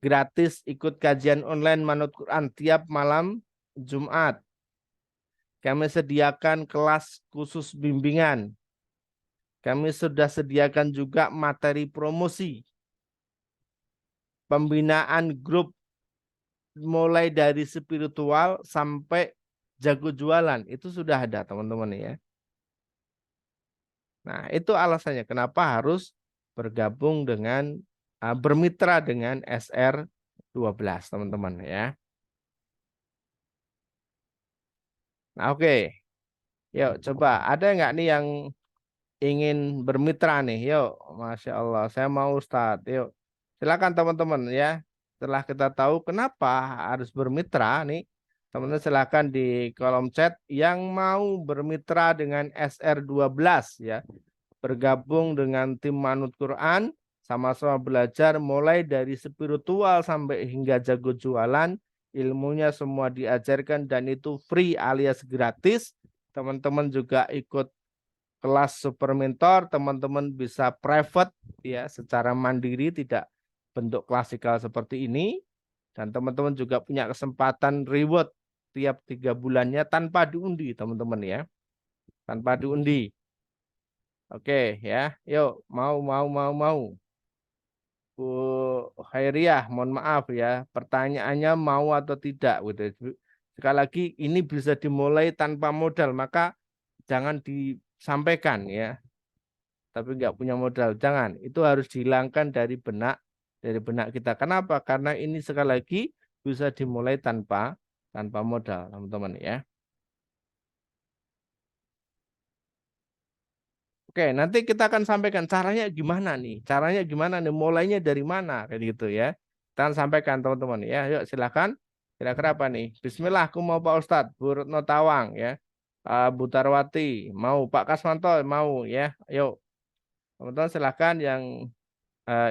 Gratis ikut kajian online Manut Quran tiap malam Jumat. Kami sediakan kelas khusus bimbingan. Kami sudah sediakan juga materi promosi. Pembinaan grup mulai dari spiritual sampai jago jualan. Itu sudah ada teman-teman ya. Nah, itu alasannya kenapa harus bergabung dengan bermitra dengan SR12, teman-teman ya. Nah, oke. Yuk, coba ada nggak nih yang ingin bermitra nih? Yuk, Masya Allah, saya mau Ustadz. Yuk, silakan teman-teman ya. Setelah kita tahu kenapa harus bermitra nih, teman-teman silakan di kolom chat yang mau bermitra dengan SR12 ya. Bergabung dengan tim Manut Quran, sama-sama belajar mulai dari spiritual sampai hingga jago jualan, ilmunya semua diajarkan dan itu free alias gratis. Teman-teman juga ikut kelas super mentor, teman-teman bisa private ya secara mandiri, tidak bentuk klasikal seperti ini. Dan teman-teman juga punya kesempatan reward tiap 3 bulannya tanpa diundi, teman-teman ya. Tanpa diundi. Oke ya, yuk mau. Bu Khairiah, mohon maaf ya, pertanyaannya mau atau tidak gitu. Sekali lagi ini bisa dimulai tanpa modal, maka jangan disampaikan ya. Tapi nggak punya modal, jangan. Itu harus dihilangkan dari benak kita. Kenapa? Karena ini sekali lagi bisa dimulai tanpa modal, teman-teman ya. Oke, nanti kita akan sampaikan caranya gimana nih? Caranya gimana nih? Mulainya dari mana? Kayak gitu ya. Kita akan sampaikan teman-teman ya. Yuk silakan. Kira-kira apa nih? Bismillah, aku mau Pak Ustadz, Bu Retno Tawang ya. Bu Tarwati, mau Pak Kasmanto, mau ya. Yuk, teman-teman silakan yang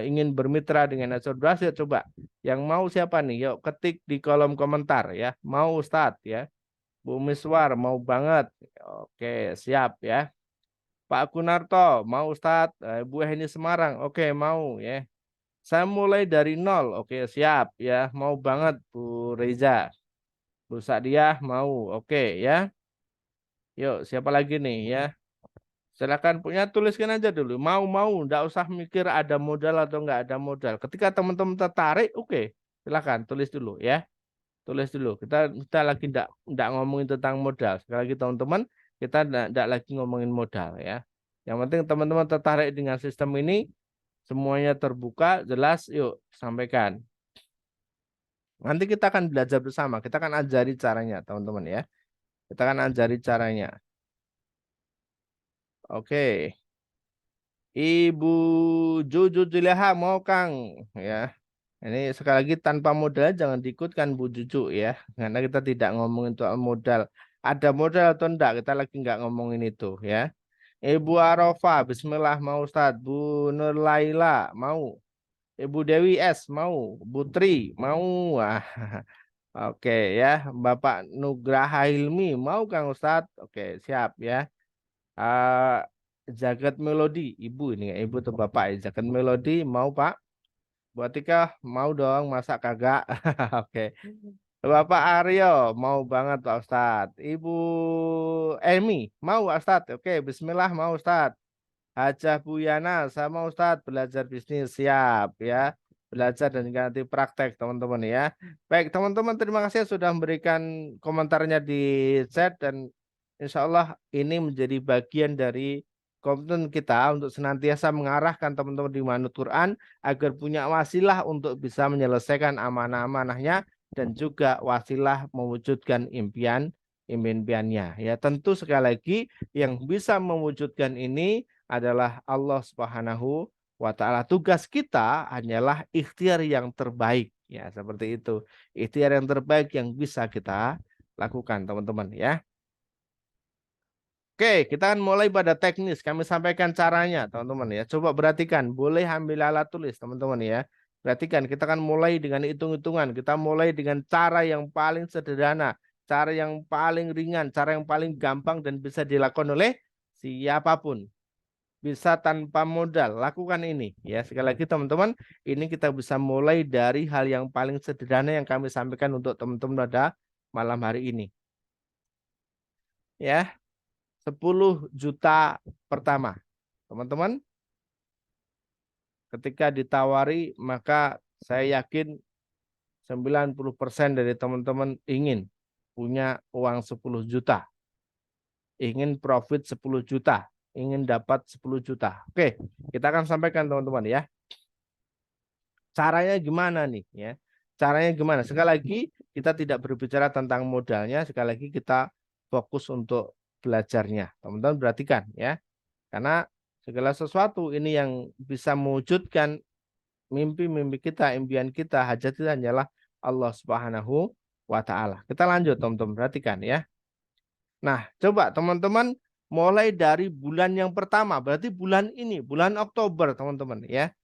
ingin bermitra dengan Nasr Brasil, coba. Yang mau siapa nih? Yuk ketik di kolom komentar ya. Mau Ustadz ya. Bu Miswar, mau banget. Oke, siap ya. Pak Kunarto, mau Ustadz, Bu Heni Semarang, oke mau ya. Saya mulai dari nol, oke siap ya. Mau banget Bu Reza, Bu Sadiah mau, oke ya. Yuk siapa lagi nih ya? Silakan punya tuliskan aja dulu. Mau, nggak usah mikir ada modal atau nggak ada modal. Ketika teman-teman tertarik, oke, silakan tulis dulu ya. Tulis dulu. Kita lagi nggak ngomongin tentang modal. Sekali lagi teman-teman, kita nggak lagi ngomongin modal ya. Yang penting teman-teman tertarik dengan sistem ini, semuanya terbuka, jelas, yuk sampaikan. Nanti kita akan belajar bersama, kita akan ajari caranya, teman-teman ya. Kita akan ajari caranya. Oke. Ibu Juju Juleha mau Kang ya. Ini sekali lagi tanpa modal jangan diikutkan Bu Juju ya. Karena kita tidak ngomongin soal modal. Ada modal atau enggak, kita lagi nggak ngomongin itu ya. Ibu Arofa, Bismillah mau Ustadz. Bu Nur Laila mau. Ibu Dewi S mau. Bu Tri mau. Wah, oke ya. Bapak Nugraha Hilmi mau Kang Ustadz. Oke, siap ya. Eh Jagat Melodi, Ibu ini ya, Ibu atau Bapak ya. Jagat Melodi mau Pak. Bu Atika mau dong, masa kagak? Oke. Bapak Aryo mau banget Pak Ustadz. Ibu Emi mau Pak Ustadz. Oke, Bismillah mau Ustadz. Hajah Buyana sama Ustadz belajar bisnis siap ya. Belajar dan juga nanti praktek teman-teman ya. Baik teman-teman, terima kasih sudah memberikan komentarnya di chat dan insya Allah ini menjadi bagian dari komitmen kita untuk senantiasa mengarahkan teman-teman di Manut Quran agar punya wasilah untuk bisa menyelesaikan amanah-amanahnya dan juga wasilah mewujudkan impiannya. Ya, tentu sekali lagi yang bisa mewujudkan ini adalah Allah Subhanahu wa taala. Tugas kita hanyalah ikhtiar yang terbaik. Ya, seperti itu. Ikhtiar yang terbaik yang bisa kita lakukan, teman-teman ya. Oke, kita akan mulai pada teknis. Kami sampaikan caranya, teman-teman ya. Coba perhatikan, boleh ambil alat tulis, teman-teman ya. Perhatikan, kita akan mulai dengan hitung-hitungan. Kita mulai dengan cara yang paling sederhana, cara yang paling ringan, cara yang paling gampang dan bisa dilakukan oleh Siapapun bisa tanpa modal lakukan ini ya. Sekali lagi teman-teman, ini kita bisa mulai dari hal yang paling sederhana yang kami sampaikan untuk teman-teman pada malam hari ini. Ya, 10 juta pertama. Teman-teman, ketika ditawari maka saya yakin 90% dari teman-teman ingin punya uang 10 juta. Ingin profit 10 juta. Ingin dapat 10 juta. Oke, kita akan sampaikan teman-teman ya. Caranya gimana nih ya? Caranya gimana? Sekali lagi kita tidak berbicara tentang modalnya, sekali lagi kita fokus untuk belajarnya. Teman-teman perhatikan ya. Karena segala sesuatu ini yang bisa mewujudkan mimpi-mimpi kita, impian kita, hajat kita hanyalah Allah Subhanahu wa taala. Kita lanjut teman-teman perhatikan ya. Nah, coba teman-teman mulai dari bulan yang pertama, berarti bulan ini, bulan Oktober teman-teman ya.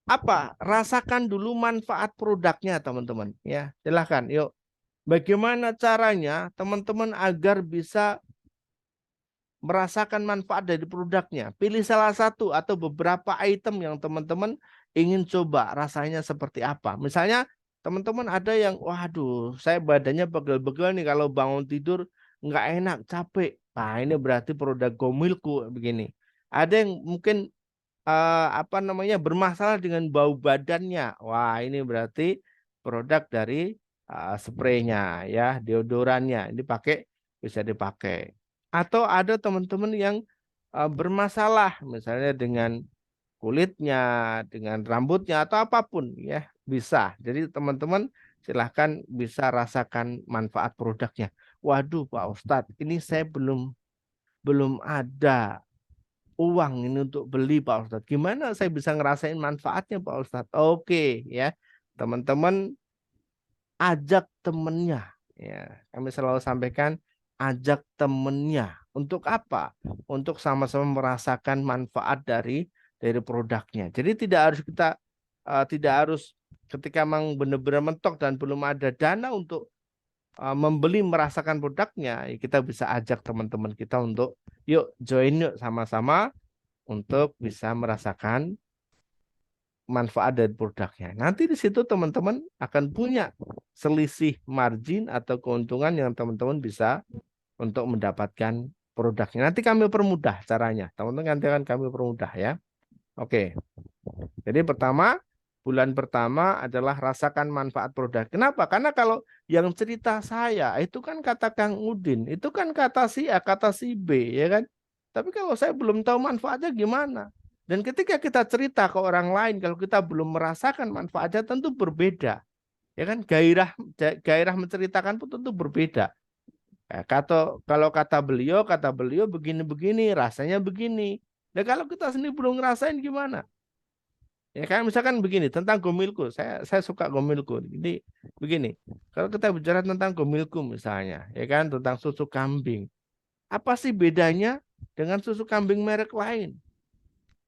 Apa? Rasakan dulu manfaat produknya teman-teman ya. Silahkan yuk. Bagaimana caranya teman-teman agar bisa merasakan manfaat dari produknya? Pilih salah satu atau beberapa item yang teman-teman ingin coba rasanya seperti apa. Misalnya teman-teman ada yang, waduh, saya badannya pegel-pegel nih kalau bangun tidur nggak enak, capek. Nah, ini berarti produk Gomilku begini. Ada yang mungkin apa namanya bermasalah dengan bau badannya. Wah, ini berarti produk dari spraynya ya, deodorannya. Ini bisa dipakai. Atau ada teman-teman yang bermasalah misalnya dengan kulitnya, dengan rambutnya atau apapun ya, bisa. Jadi teman-teman silahkan bisa rasakan manfaat produknya. Waduh, Pak Ustadz, ini saya belum belum ada uang ini untuk beli Pak Ustadz. Gimana saya bisa ngerasain manfaatnya Pak Ustadz? Oke ya, teman-teman ajak temennya. Ya, kami selalu sampaikan ajak temennya. Untuk apa? Untuk sama-sama merasakan manfaat dari produknya. Jadi tidak harus kita tidak harus ketika memang benar-benar mentok dan belum ada dana untuk membeli merasakan produknya, ya kita bisa ajak teman-teman kita untuk yuk join yuk sama-sama untuk bisa merasakan manfaat dari produknya. Nanti di situ teman-teman akan punya selisih margin atau keuntungan yang teman-teman bisa untuk mendapatkan produknya. Nanti kami permudah caranya. Teman-teman nanti akan kami permudah ya. Oke. Jadi pertama, bulan pertama adalah rasakan manfaat produk. Kenapa? Karena kalau yang cerita saya itu kan kata Kang Udin, itu kan kata si A, kata si B, ya kan? Tapi kalau saya belum tahu manfaatnya gimana? Dan ketika kita cerita ke orang lain, kalau kita belum merasakan manfaatnya tentu berbeda. Ya kan? Gairah menceritakan pun tentu berbeda. Kalau kata beliau begini-begini, rasanya begini. Dan kalau kita sendiri belum ngerasain gimana? Ya kan misalkan begini tentang Gomilku, saya suka Gomilku. Jadi begini, kalau kita bicara tentang Gomilku misalnya, ya kan tentang susu kambing, apa sih bedanya dengan susu kambing merek lain?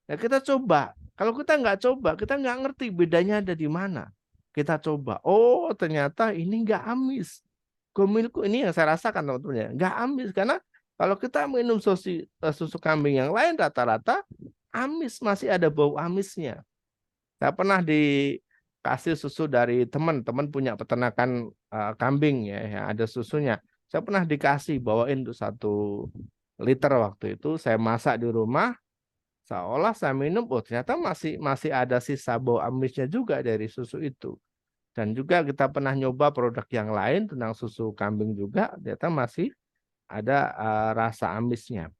Ya kita coba. Kalau kita nggak coba, kita nggak ngerti bedanya ada di mana. Kita coba. Oh ternyata ini nggak amis. Gomilku ini yang saya rasakan teman-teman ya, nggak amis karena kalau kita minum susu kambing yang lain rata-rata amis masih ada bau amisnya. Saya pernah dikasih susu dari teman punya peternakan kambing ya, yang ada susunya. Saya pernah dikasih bawain tuh 1 liter waktu itu. Saya masak di rumah, seolah saya minum, oh ternyata masih ada sisa bau amisnya juga dari susu itu. Dan juga kita pernah nyoba produk yang lain tentang susu kambing juga, ternyata masih ada rasa amisnya.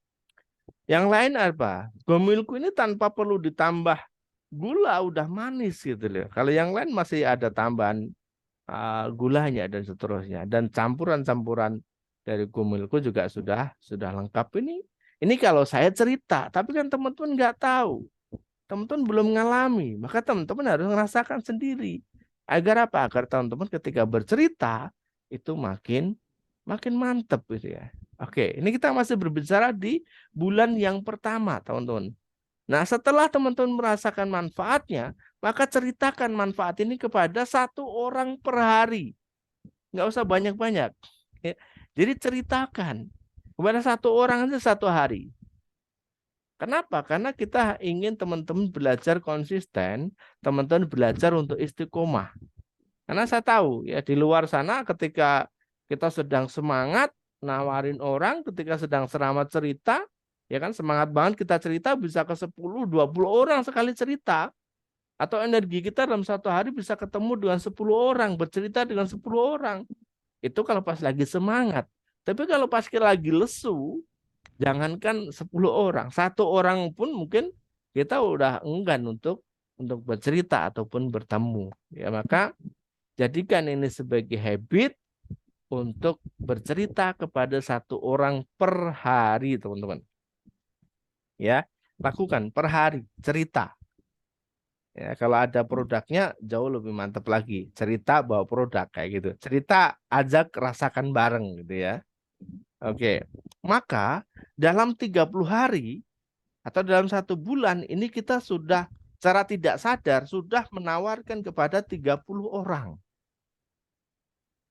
Yang lain apa? Gomilku ini tanpa perlu ditambah gula udah manis gitu loh. Kalau yang lain masih ada tambahan gulanya dan seterusnya dan campuran-campuran dari Gomilku juga sudah lengkap ini. Ini kalau saya cerita, tapi kan teman-teman nggak tahu. Teman-teman belum ngalami, maka teman-teman harus merasakan sendiri. Agar apa? Agar teman-teman ketika bercerita itu makin mantep gitu ya. Oke, ini kita masih berbicara di bulan yang pertama, teman-teman. Nah, setelah teman-teman merasakan manfaatnya, maka ceritakan manfaat ini kepada 1 orang per hari. Nggak usah banyak-banyak. Ya. Jadi ceritakan. Kepada satu orang aja satu hari. Kenapa? Karena kita ingin teman-teman belajar konsisten, teman-teman belajar untuk istiqomah. Karena saya tahu ya di luar sana ketika kita sedang semangat nawarin orang, ketika sedang selamat cerita, ya kan semangat banget kita cerita bisa ke 10, 20 orang sekali cerita. Atau energi kita dalam satu hari bisa ketemu dengan 10 orang, bercerita dengan 10 orang. Itu kalau pas lagi semangat. Tapi kalau pas kita lagi lesu, jangankan 10 orang, satu orang pun mungkin kita udah enggan untuk bercerita ataupun bertemu. Ya, maka jadikan ini sebagai habit untuk bercerita kepada satu orang per hari, teman-teman. Ya, lakukan per hari cerita. Ya, kalau ada produknya jauh lebih mantap lagi. Cerita bawa produk kayak gitu. Cerita ajak rasakan bareng gitu ya. Oke. Maka dalam 30 hari atau dalam 1 bulan ini kita sudah secara tidak sadar sudah menawarkan kepada 30 orang.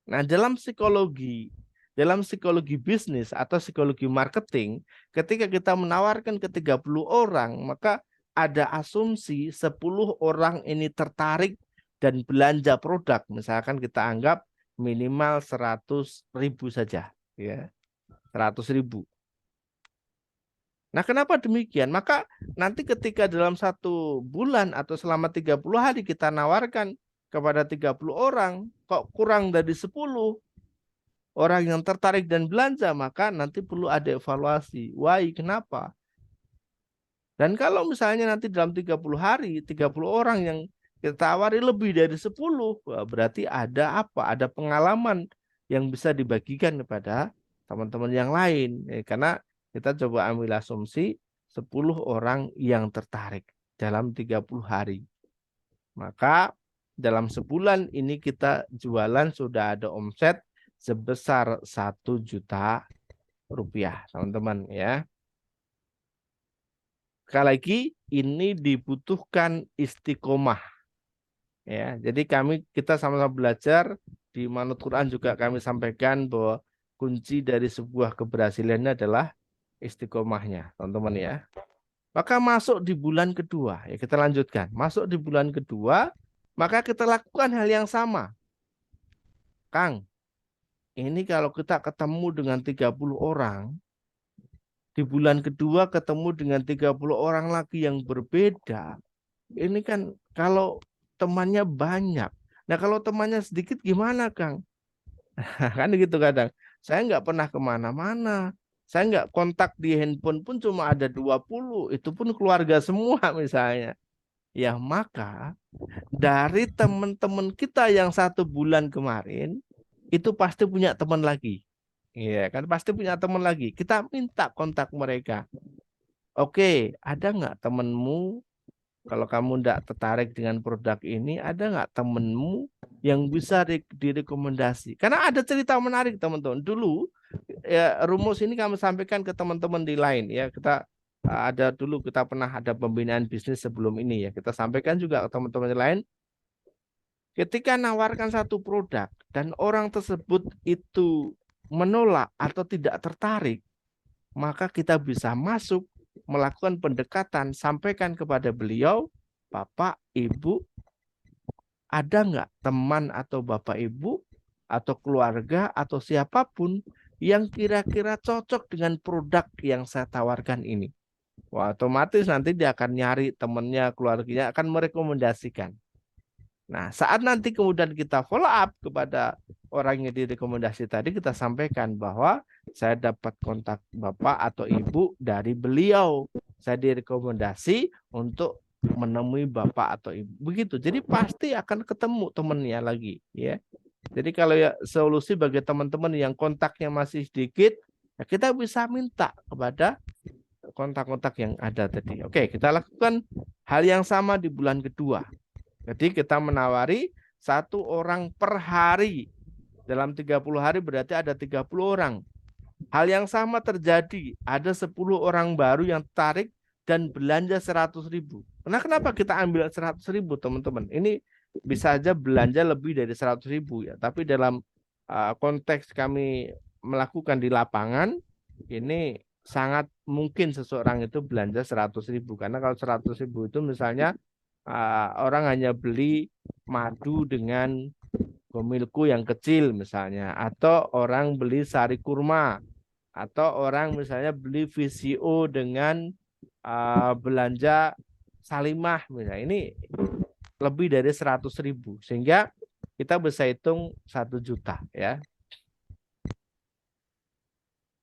Nah, dalam psikologi bisnis atau psikologi marketing, ketika kita menawarkan ke 30 orang, maka ada asumsi 10 orang ini tertarik dan belanja produk. Misalkan kita anggap minimal 100.000 saja, ya. 100.000. Nah, kenapa demikian? Maka nanti ketika dalam 1 bulan atau selama 30 hari kita nawarkan kepada 30 orang, kok kurang dari 10 orang yang tertarik dan belanja, maka nanti perlu ada evaluasi. Why, kenapa? Dan kalau misalnya nanti dalam 30 hari, 30 orang yang kita tawari lebih dari 10, berarti ada apa? Ada pengalaman yang bisa dibagikan kepada teman-teman yang lain. Karena kita coba ambil asumsi 10 orang yang tertarik dalam 30 hari. Maka dalam sebulan ini kita jualan sudah ada omset sebesar 1 juta rupiah, teman-teman ya. Sekali lagi ini dibutuhkan istiqomah ya. Jadi kita sama-sama belajar di Manut Quran juga kami sampaikan bahwa kunci dari sebuah keberhasilannya adalah istiqomahnya, teman-teman ya. Maka masuk di bulan kedua, ya kita lanjutkan. Masuk di bulan kedua, maka kita lakukan hal yang sama. Kang, ini kalau kita ketemu dengan 30 orang, di bulan kedua ketemu dengan 30 orang lagi yang berbeda. Ini kan kalau temannya banyak. Nah, kalau temannya sedikit gimana, Kang? Kan gitu kadang. Saya nggak pernah kemana-mana. Saya nggak kontak di handphone pun cuma ada 20. Itu pun keluarga semua misalnya. Ya, maka dari teman-teman kita yang 1 bulan kemarin, itu pasti punya teman lagi. Iya kan, pasti punya teman lagi. Kita minta kontak mereka. Oke, ada nggak temenmu kalau kamu tidak tertarik dengan produk ini, ada nggak temenmu yang bisa direkomendasi? Karena ada cerita menarik teman-teman. Dulu ya rumus ini kami sampaikan ke teman-teman di lain ya. Ada dulu kita pernah ada pembinaan bisnis sebelum ini ya. Kita sampaikan juga ke teman-teman yang lain. Ketika nawarkan satu produk dan orang tersebut itu menolak atau tidak tertarik, maka kita bisa masuk melakukan pendekatan, sampaikan kepada beliau, Bapak, Ibu, ada nggak teman atau Bapak, Ibu, atau keluarga, atau siapapun yang kira-kira cocok dengan produk yang saya tawarkan ini. Wah, otomatis nanti dia akan nyari temannya, keluarganya, akan merekomendasikan. Nah, saat nanti kemudian kita follow up kepada orang yang direkomendasi tadi, kita sampaikan bahwa saya dapat kontak Bapak atau Ibu dari beliau. Saya direkomendasi untuk menemui Bapak atau Ibu. Begitu. Jadi pasti akan ketemu temannya lagi. Ya. Jadi kalau ya solusi bagi teman-teman yang kontaknya masih sedikit, ya kita bisa minta kepada kontak-kontak yang ada tadi. Oke, kita lakukan hal yang sama di bulan kedua. Jadi kita menawari 1 orang per hari. Dalam 30 hari berarti ada 30 orang. Hal yang sama terjadi. Ada 10 orang baru yang tarik dan belanja 100.000. Nah, kenapa kita ambil 100.000 teman-teman? Ini bisa aja belanja lebih dari 100.000 ya. Tapi dalam konteks kami melakukan di lapangan, ini sangat mungkin seseorang itu belanja 100.000, karena kalau 100.000 itu misalnya orang hanya beli madu dengan gomilku yang kecil misalnya, atau orang beli sari kurma, atau orang misalnya beli VCO dengan belanja salimah misalnya, ini lebih dari 100.000, sehingga kita bisa hitung 1 juta ya.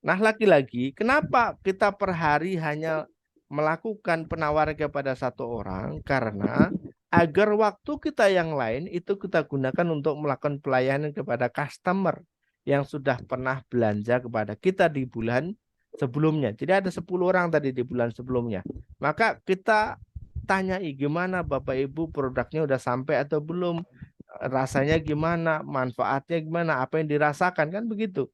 Nah, lagi-lagi, kenapa kita per hari hanya melakukan penawaran kepada satu orang? Karena agar waktu kita yang lain itu kita gunakan untuk melakukan pelayanan kepada customer yang sudah pernah belanja kepada kita di bulan sebelumnya. Jadi ada 10 orang tadi di bulan sebelumnya. Maka kita tanyai gimana Bapak Ibu, produknya udah sampai atau belum? Rasanya gimana? Manfaatnya gimana? Apa yang dirasakan? Kan begitu.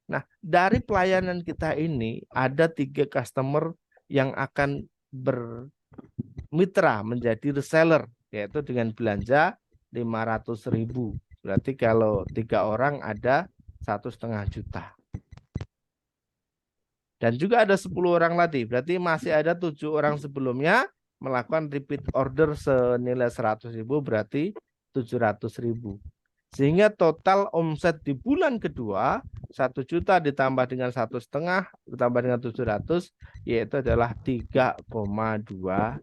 Nah, dari pelayanan kita ini ada 3 customer yang akan bermitra menjadi reseller, yaitu dengan belanja 500.000. Berarti kalau 3 orang ada 1,5 juta. Dan juga ada 10 orang lagi, berarti masih ada 7 orang sebelumnya melakukan repeat order senilai 100.000, berarti 700.000. Sehingga total omset di bulan kedua 1 juta ditambah dengan 1,5 ditambah dengan 700, yaitu adalah 3,2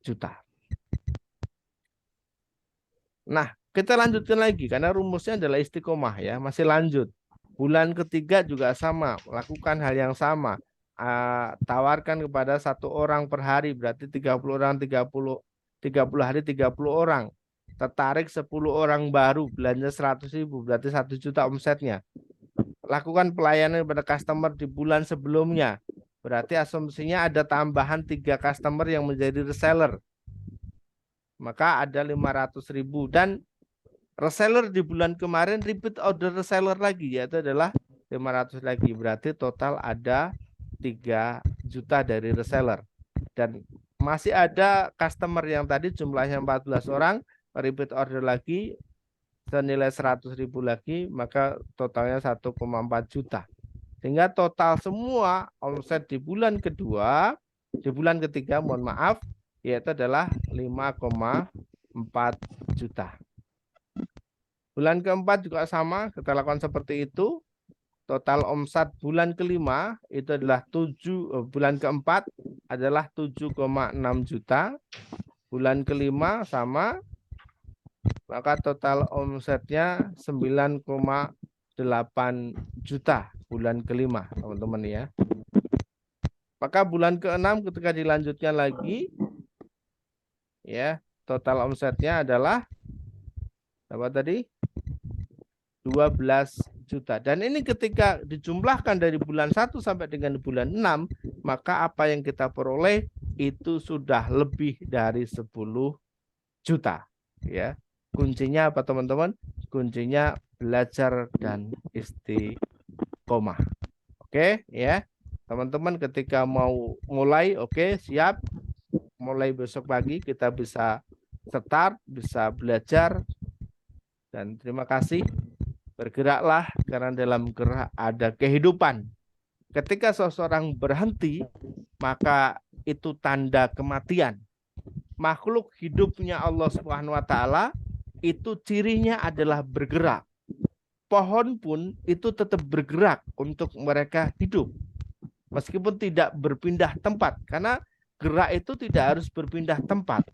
juta. Nah, kita lanjutkan lagi karena rumusnya adalah istiqomah ya, masih lanjut. Bulan ketiga juga sama, lakukan hal yang sama. Tawarkan kepada 1 orang per hari, berarti 30 orang, 30 hari 30 orang. Tertarik 10 orang baru, belanja 100.000, berarti 1 juta omsetnya. Lakukan pelayanan kepada customer di bulan sebelumnya, berarti asumsinya ada tambahan 3 customer yang menjadi reseller, maka ada 500.000. Dan reseller di bulan kemarin repeat order reseller lagi, yaitu adalah 500 lagi, berarti total ada 3 juta dari reseller. Dan masih ada customer yang tadi jumlahnya 14 orang, repeat order lagi senilai 100.000 lagi, maka totalnya 1,4 juta. Sehingga total semua omset di bulan kedua, di bulan ketiga, mohon maaf, yaitu adalah 5,4 juta. Bulan keempat juga sama, kita lakukan seperti itu. Total omset bulan kelima itu adalah bulan keempat adalah 7,6 juta. Bulan kelima sama, maka total omsetnya 9,8 juta bulan kelima, teman-teman ya. Maka bulan keenam ketika dilanjutkan lagi, ya, total omsetnya adalah apa tadi? 12 juta. Dan ini ketika dijumlahkan dari bulan 1 sampai dengan bulan 6, maka apa yang kita peroleh itu sudah lebih dari 10 juta. Ya. Kuncinya apa teman-teman? Kuncinya belajar dan istiqomah. Oke, ya. Teman-teman ketika mau mulai, oke, siap. Mulai besok pagi kita bisa start, bisa belajar. Dan terima kasih. Bergeraklah karena dalam gerak ada kehidupan. Ketika seseorang berhenti, maka itu tanda kematian. Makhluk hidupnya Allah Subhanahu wa taala itu cirinya adalah bergerak. Pohon pun itu tetap bergerak untuk mereka hidup. Meskipun tidak berpindah tempat, karena gerak itu tidak harus berpindah tempat.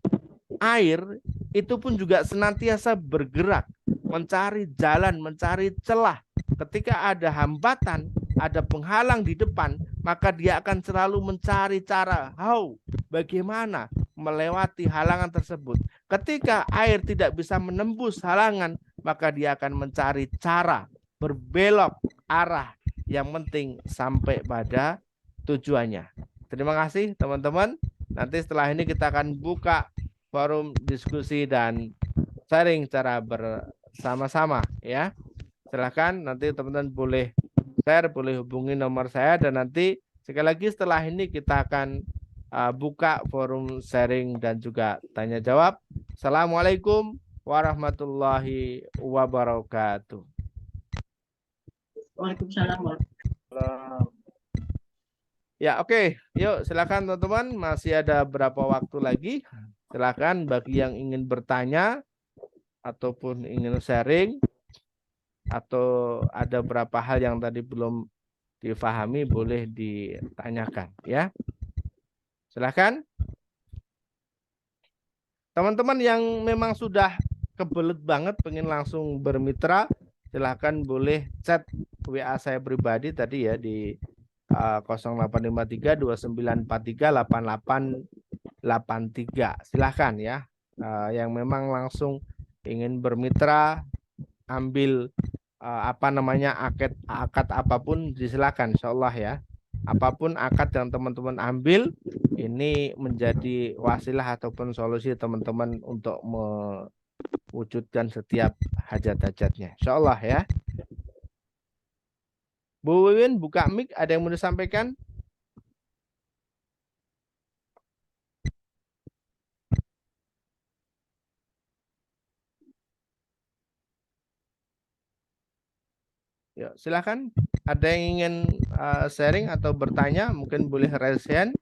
Air itu pun juga senantiasa bergerak, mencari jalan, mencari celah. Ketika ada hambatan, ada penghalang di depan, maka dia akan selalu mencari cara, bagaimana melewati halangan tersebut. Ketika air tidak bisa menembus halangan, maka dia akan mencari cara berbelok arah, yang penting sampai pada tujuannya. Terima kasih teman-teman. Nanti setelah ini kita akan buka forum diskusi dan sharing cara bersama-sama ya. Silakan nanti teman-teman boleh share, boleh hubungi nomor saya, dan nanti sekali lagi setelah ini kita akan buka forum sharing dan juga tanya jawab. Assalamualaikum warahmatullahi wabarakatuh. Waalaikumsalam warahmatullahi wabarakatuh. Ya, oke. Yuk, silakan teman-teman. Masih ada berapa waktu lagi? Silakan bagi yang ingin bertanya ataupun ingin sharing atau ada berapa hal yang tadi belum difahami boleh ditanyakan ya. Silakan. Teman-teman yang memang sudah kebelet banget pengen langsung bermitra, silakan boleh chat WA saya pribadi tadi ya di 0853 2943 8883. Silahkan ya. Yang memang langsung ingin bermitra, ambil apa namanya akad akad apapun disilakan, insya Allah ya. Apapun akad yang teman-teman ambil, ini menjadi wasilah ataupun solusi teman-teman untuk mewujudkan setiap hajat-hajatnya. Insya Allah ya. Bu Wiwin buka mic, ada yang mau disampaikan? Yuk, silakan. Ada yang ingin sharing atau bertanya, mungkin boleh raise hand,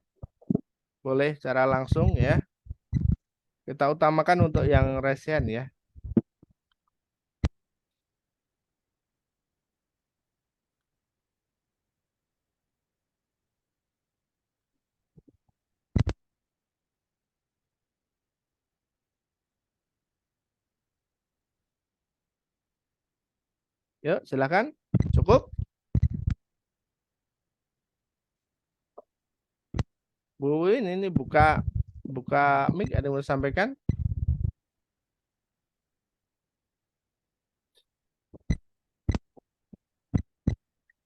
boleh secara langsung ya. Kita utamakan untuk yang raise hand ya. Yuk, silakan. Cukup? Bu Win ini buka mic, ada yang mau sampaikan?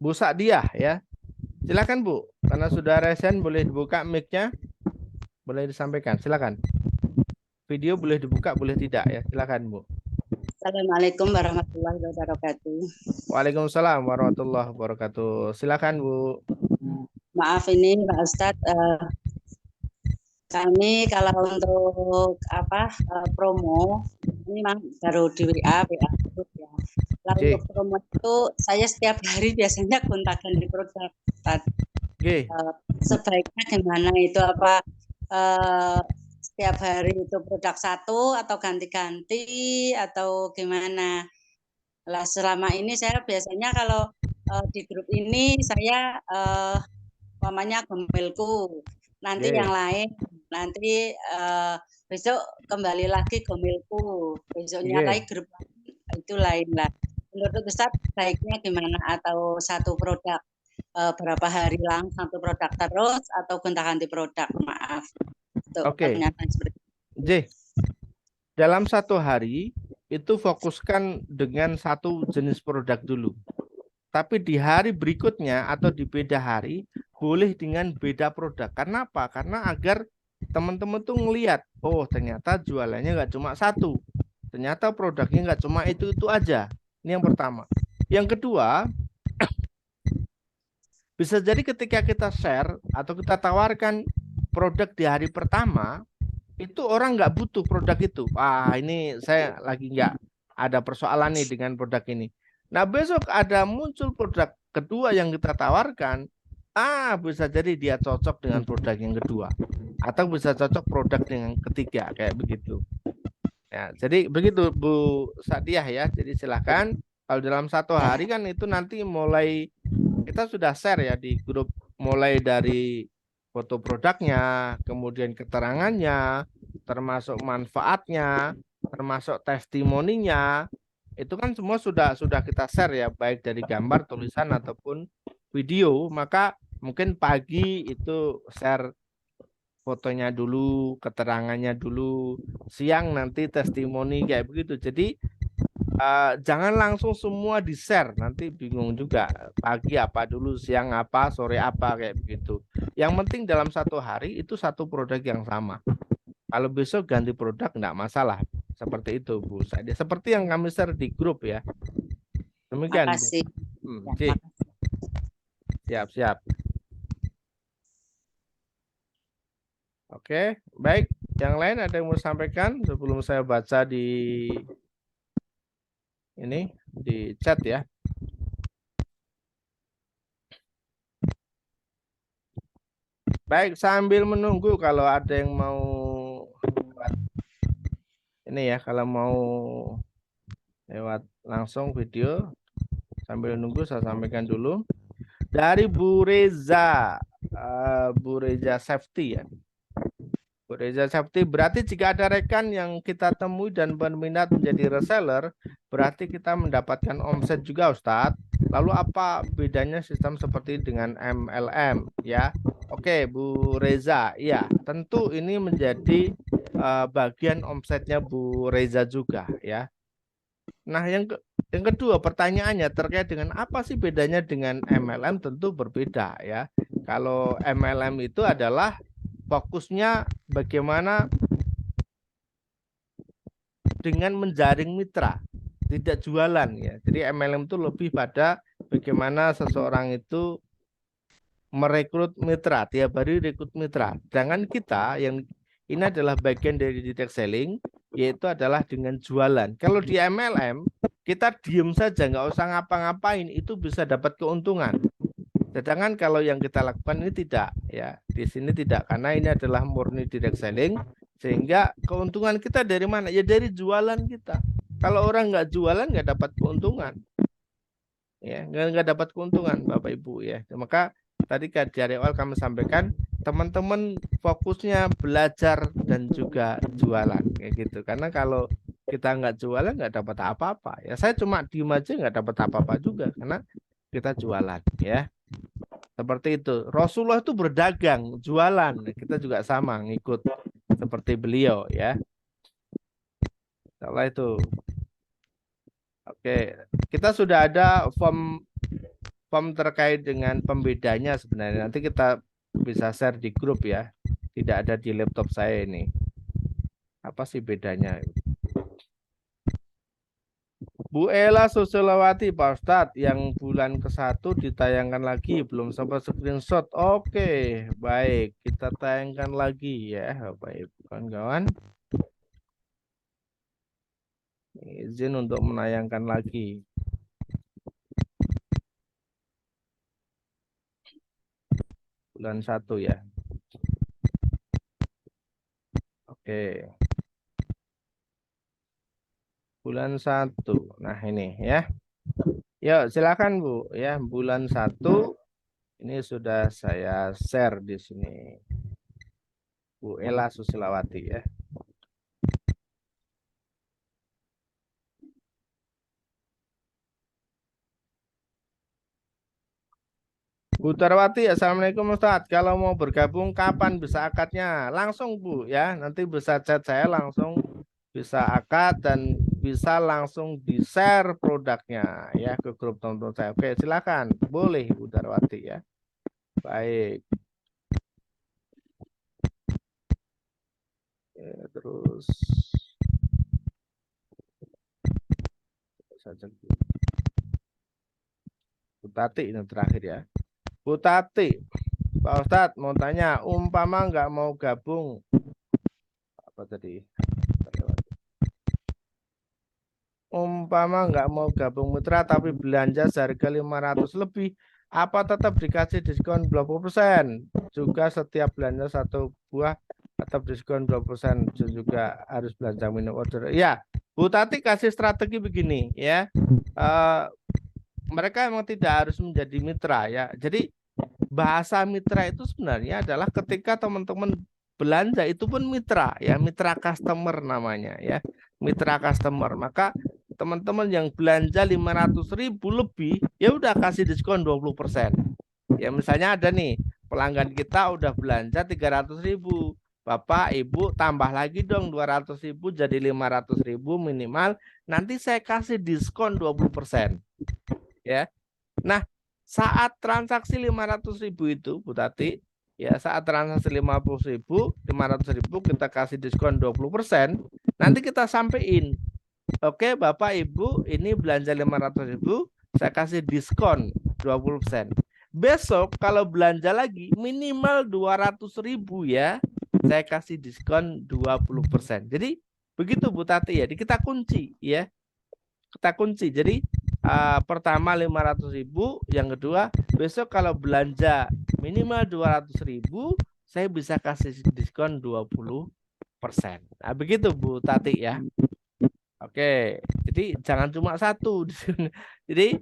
Bu Sadiah ya. Silakan Bu, karena sudah resen boleh dibuka mic-nya, boleh disampaikan. Silakan. Video boleh dibuka, boleh tidak ya. Silakan Bu. Assalamualaikum warahmatullahi wabarakatuh. Waalaikumsalam warahmatullahi wabarakatuh. Silakan Bu. Maaf ini Pak Ustadz, kami kalau untuk promo ini memang baru di WA terus ya. Lalu untuk promo itu saya setiap hari biasanya kontakkan di produk. Sebaiknya gimana itu apa setiap hari itu produk satu atau ganti-ganti atau gimana? Lah selama ini saya biasanya kalau di grup ini saya umpamanya gomilku, nanti yang lain nanti besok kembali lagi gomilku, besoknya lagi grup itu lain lah. Menurut Ustaz baiknya gimana, atau satu produk berapa hari lang satu produk terus atau gonta-ganti produk? Maaf. Oke. J. Dalam satu hari itu fokuskan dengan satu jenis produk dulu. Tapi di hari berikutnya atau di beda hari boleh dengan beda produk. Karena apa? Karena agar teman-teman tuh ngelihat, oh ternyata jualannya nggak cuma satu. Ternyata produknya nggak cuma itu aja. Ini yang pertama. Yang kedua, bisa jadi ketika kita share atau kita tawarkan produk di hari pertama, itu orang nggak butuh produk itu. Wah, ini saya lagi nggak ada persoalan nih dengan produk ini. Nah, besok ada muncul produk kedua yang kita tawarkan. Bisa jadi dia cocok dengan produk yang kedua. Atau bisa cocok produk yang ketiga, kayak begitu. Ya, jadi begitu Bu Sadiah ya. Jadi silahkan, kalau dalam satu hari kan itu nanti mulai, kita sudah share ya di grup, mulai dari foto produknya, kemudian keterangannya, termasuk manfaatnya, termasuk testimoninya, itu kan semua sudah kita share ya, baik dari gambar, tulisan ataupun video. Maka mungkin pagi itu share fotonya dulu, keterangannya dulu, siang nanti testimoni kayak begitu. Jadi jangan langsung semua di share, nanti bingung juga pagi apa dulu, siang apa, sore apa, kayak begitu. Yang penting dalam satu hari itu satu produk yang sama. Kalau besok ganti produk enggak masalah. Seperti itu Bu Sadia. Seperti yang kami share di grup ya. Demikian. Makasih. Siap. Oke, baik. Yang lain ada yang mau sampaikan sebelum saya baca di ini di chat ya. Baik, sambil menunggu kalau ada yang mau ini ya, kalau mau lewat langsung video sambil nunggu saya sampaikan dulu. Dari Bu Reza, Bu Reza Safety ya. Bu Reza Safety, berarti jika ada rekan yang kita temui dan berminat menjadi reseller, berarti kita mendapatkan omset juga Ustadz. Lalu apa bedanya sistem seperti dengan MLM ya? Oke Bu Reza, ya tentu ini menjadi bagian omsetnya Bu Reza juga ya. Nah yang kedua pertanyaannya terkait dengan apa sih bedanya dengan MLM, tentu berbeda ya. Kalau MLM itu adalah fokusnya bagaimana dengan menjaring mitra, tidak jualan ya. Jadi MLM itu lebih pada bagaimana seseorang itu merekrut mitra, tiap hari rekrut mitra. Sedangkan kita yang ini adalah bagian dari direct selling, yaitu adalah dengan jualan. Kalau di MLM, kita diem saja, nggak usah ngapa-ngapain, itu bisa dapat keuntungan. Sedangkan kalau yang kita lakukan ini tidak, ya di sini tidak, karena ini adalah murni direct selling, sehingga keuntungan kita dari mana? Ya dari jualan kita. Kalau orang nggak jualan nggak dapat keuntungan, ya nggak dapat keuntungan, Bapak Ibu ya. Maka tadi dari awal kami sampaikan, teman-teman fokusnya belajar dan juga jualan, kayak gitu. Karena kalau kita nggak jualan nggak dapat apa-apa. Ya saya cuma diem aja nggak dapat apa-apa juga, karena kita jualan, ya. Seperti itu. Rasulullah itu berdagang, jualan. Kita juga sama, ngikut seperti beliau ya. Setelah itu. Oke, kita sudah ada form terkait dengan pembedanya sebenarnya. Nanti kita bisa share di grup ya. Tidak ada di laptop saya ini. Apa sih bedanya? Bu Ella Susilawati, Pak Ustadz, yang bulan ke-1 ditayangkan lagi, belum sempat screenshot. Oke, baik, kita tayangkan lagi ya, baik kawan-kawan. Izin untuk menayangkan lagi. Bulan 1 ya. Oke. Bulan 1. Nah, ini ya. Yuk, silakan Bu ya. Bulan 1 ini sudah saya share di sini. Bu Ella Susilawati ya. Bu Tarwati, Assalamualaikum Ustadz. Kalau mau bergabung kapan bisa akadnya? Langsung Bu ya. Nanti bisa chat saya langsung, bisa akad dan bisa langsung di-share produknya ya ke grup teman-teman saya. Oke, silakan. Boleh Bu Tarwati ya. Baik. Ya, terus saja Bu Tati ini terakhir ya. Bu Tati, Pak Ustadz mau tanya, umpama nggak mau gabung, apa tadi? Umpama nggak mau gabung mitra tapi belanja seharga 500 lebih, apa tetap dikasih diskon 20%? Juga setiap belanja 1 buah tetap diskon 20%, juga harus belanja minimum order. Ya, Bu Tati kasih strategi begini ya. Mereka memang tidak harus menjadi mitra ya. Jadi bahasa mitra itu sebenarnya adalah ketika teman-teman belanja itu pun mitra ya, mitra customer namanya ya, mitra customer. Maka teman-teman yang belanja 500.000 lebih ya udah kasih diskon 20%. Ya misalnya ada nih pelanggan kita udah belanja 300.000, Bapak Ibu tambah lagi dong 200.000 jadi 500.000 minimal, nanti saya kasih diskon 20% ya. Nah, saat transaksi 500.000 itu Bu Tati, ya saat transaksi 500.000 kita kasih diskon 20%, nanti kita sampein. Oke, Bapak Ibu, ini belanja 500.000, saya kasih diskon 20%. Besok kalau belanja lagi minimal 200.000 ya, saya kasih diskon 20%. Jadi begitu Bu Tati ya, kita kunci ya. Kita kunci. Jadi pertama 500.000, yang kedua besok kalau belanja minimal 200.000 saya bisa kasih diskon 20%. Nah, begitu Bu Tati ya. Oke, jadi jangan cuma satu. Jadi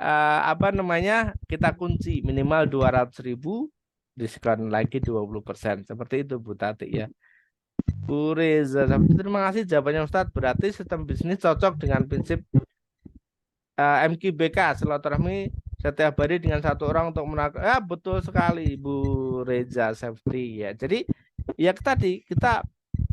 apa namanya, kita kunci minimal 200.000, diskon lagi 20%. Seperti itu Bu Tati ya. Bu Reza, terima kasih jawabannya Ustadz. Berarti sistem bisnis cocok dengan prinsip MQBK, silaturahmi setiap hari dengan satu orang untuk menangkap. Ya, betul sekali Bu Reza Safety ya. Jadi ya tadi kita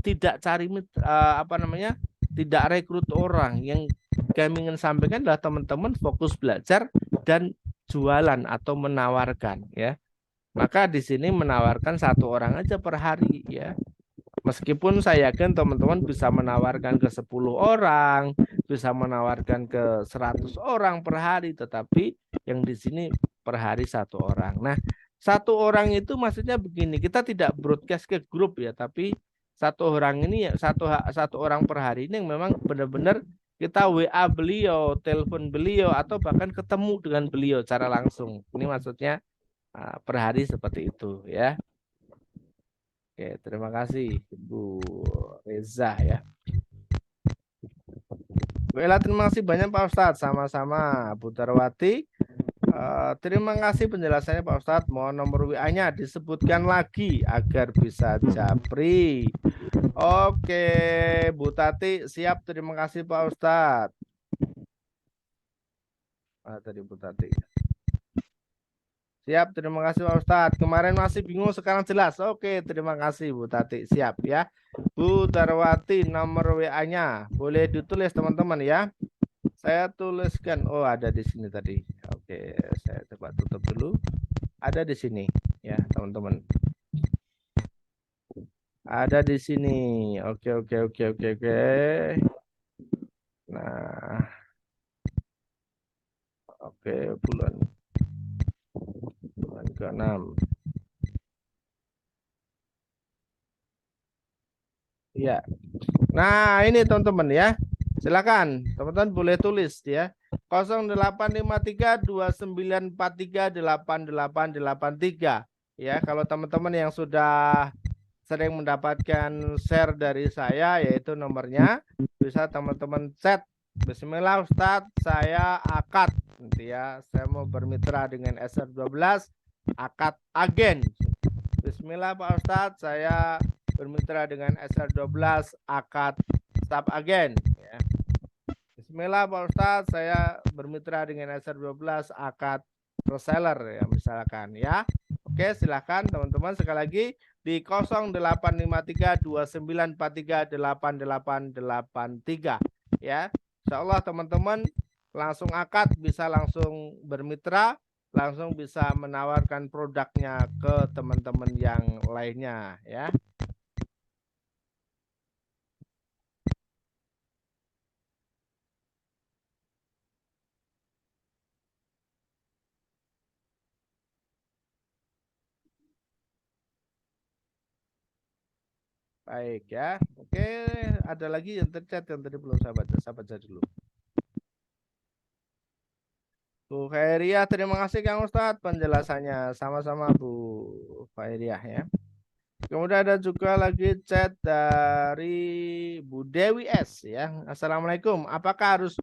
tidak cari apa namanya, tidak rekrut orang. Yang kami ingin sampaikan adalah teman-teman fokus belajar dan jualan atau menawarkan ya. Maka di sini menawarkan satu orang aja per hari ya. Meskipun saya yakin teman-teman bisa menawarkan ke 10 orang, bisa menawarkan ke 100 orang per hari, tetapi yang di sini per hari satu orang. Nah, satu orang itu maksudnya begini, kita tidak broadcast ke grup ya, tapi satu orang ini ya, satu orang per hari ini yang memang benar-benar kita WA beliau, telepon beliau, atau bahkan ketemu dengan beliau secara langsung. Ini maksudnya per hari seperti itu ya. Oke, terima kasih Bu Reza ya. Baiklah, terima kasih banyak Pak Ustadz. Sama-sama Bu Darwati. Terima kasih penjelasannya Pak Ustadz. Mohon nomor WA-nya disebutkan lagi agar bisa japri. Oke, Bu Tati siap. Terima kasih Pak Ustadz. Tadi Bu Tati. Siap, terima kasih Pak Ustadz. Kemarin masih bingung, sekarang jelas. Oke, terima kasih Bu Tati. Siap ya. Bu Darwati nomor WA-nya. Boleh ditulis teman-teman ya. Saya tuliskan. Oh, ada di sini tadi. Oke, saya coba tutup dulu. Ada di sini ya, teman-teman. Ada di sini. Oke. Nah. Oke, bulan ke-6. Ya. Nah, ini teman-teman ya. Silakan teman-teman boleh tulis ya. 085329438883 ya. Kalau teman-teman yang sudah sering mendapatkan share dari saya, yaitu nomornya, bisa teman-teman chat. Bismillah Ustadz, saya akad nanti ya. Saya mau bermitra dengan SR12 akad agen. Bismillah Pak Ustadz, saya bermitra dengan SR12 akad staf agen ya. Bismillah Pak Ustadz, saya bermitra dengan SR12 akad reseller ya misalkan ya. Oke, silahkan teman-teman sekali lagi di 085329438883 ya. Insya Allah teman-teman langsung akad, bisa langsung bermitra, langsung bisa menawarkan produknya ke teman-teman yang lainnya ya. Baik ya. Oke, ada lagi yang terchat yang tadi belum saya baca dulu. Bu Khairiyah, terima kasih Kang Ustadz penjelasannya. Sama-sama Bu Khairiyah ya. Kemudian ada juga lagi chat dari Bu Dewi S ya. Assalamualaikum. Apakah harus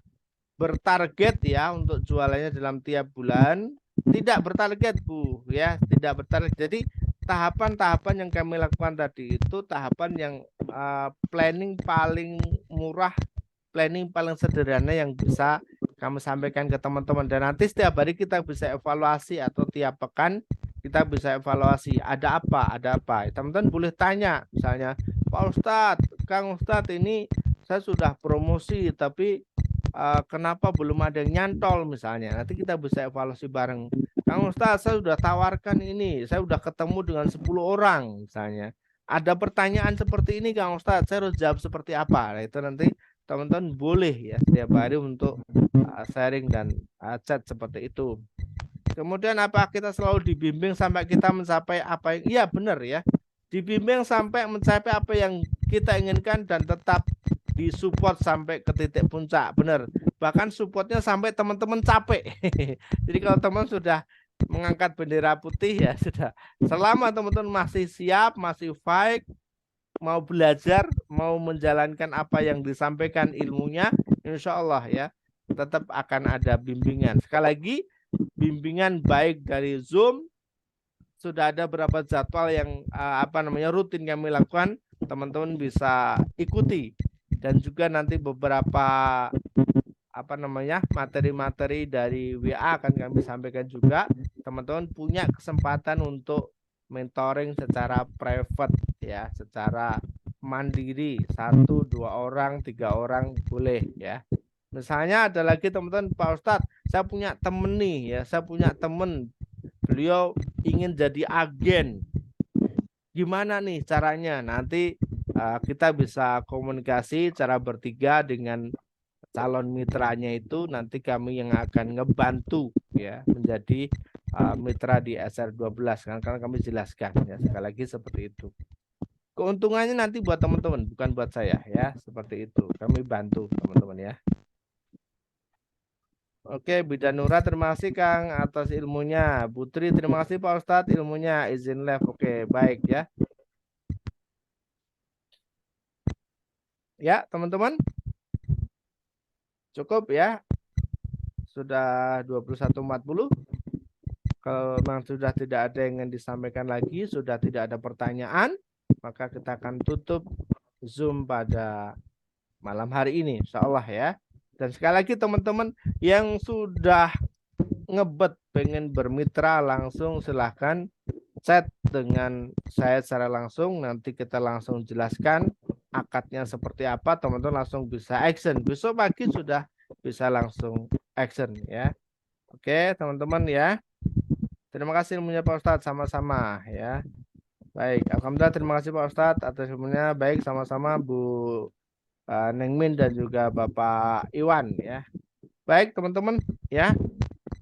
bertarget ya untuk jualannya dalam tiap bulan? Tidak bertarget Bu ya, tidak bertarget. Jadi tahapan-tahapan yang kami lakukan tadi itu tahapan yang planning paling murah, planning paling sederhana yang bisa kami sampaikan ke teman-teman, dan nanti setiap hari kita bisa evaluasi atau tiap pekan kita bisa evaluasi ada apa. Teman-teman boleh tanya misalnya, Pak Ustadz, Kang Ustadz, ini saya sudah promosi tapi kenapa belum ada yang nyantol misalnya. Nanti kita bisa evaluasi bareng. Kang Ustadz, saya sudah tawarkan ini, saya sudah ketemu dengan 10 orang misalnya. Ada pertanyaan seperti ini Kang Ustadz, saya harus jawab seperti apa. Nah, itu nanti teman-teman boleh ya setiap hari untuk sharing dan chat seperti itu. Kemudian apa kita selalu dibimbing sampai kita mencapai apa yang iya benar ya. Dibimbing sampai mencapai apa yang kita inginkan dan tetap disupport sampai ke titik puncak, benar. Bahkan supportnya sampai teman-teman capek. Jadi kalau teman sudah mengangkat bendera putih ya sudah. Selama teman-teman masih siap, masih fight, mau belajar, mau menjalankan apa yang disampaikan ilmunya, insya Allah ya tetap akan ada bimbingan. Sekali lagi, bimbingan baik dari Zoom, sudah ada beberapa jadwal yang rutin kami lakukan, teman-teman bisa ikuti, dan juga nanti beberapa materi-materi dari WA akan kami sampaikan juga. Teman-teman punya kesempatan untuk mentoring secara private ya, secara mandiri, 1, 2 orang, 3 orang boleh ya. Misalnya ada lagi teman-teman, Pak Ustadz, saya punya temen nih ya, saya punya temen, beliau ingin jadi agen. Gimana nih caranya? Nanti kita bisa komunikasi cara bertiga dengan calon mitranya itu, nanti kami yang akan ngebantu ya menjadi mitra di SR12 kan, karena kami jelaskan ya sekali lagi seperti itu. Keuntungannya nanti buat teman-teman, bukan buat saya ya, seperti itu. Kami bantu teman-teman ya. Oke, Bidanura terima kasih Kang atas ilmunya. Putri terima kasih Pak Ustadz ilmunya. Izin live. Oke, baik ya. Ya, teman-teman. Cukup ya. Sudah 21.40. Kalau memang sudah tidak ada yang ingin disampaikan lagi, sudah tidak ada pertanyaan, maka kita akan tutup Zoom pada malam hari ini, insya Allah ya. Dan sekali lagi teman-teman yang sudah ngebet pengen bermitra, langsung silahkan chat dengan saya secara langsung, nanti kita langsung jelaskan akadnya seperti apa, teman-teman langsung bisa action. Besok pagi sudah bisa langsung action ya. Oke teman-teman ya. Terima kasih ilmunya Pak Ustadz, sama-sama ya. Baik, alhamdulillah terima kasih Pak Ustadz atas ilmunya. Baik, sama-sama Bu Neng Min dan juga Bapak Iwan ya. Baik teman-teman ya,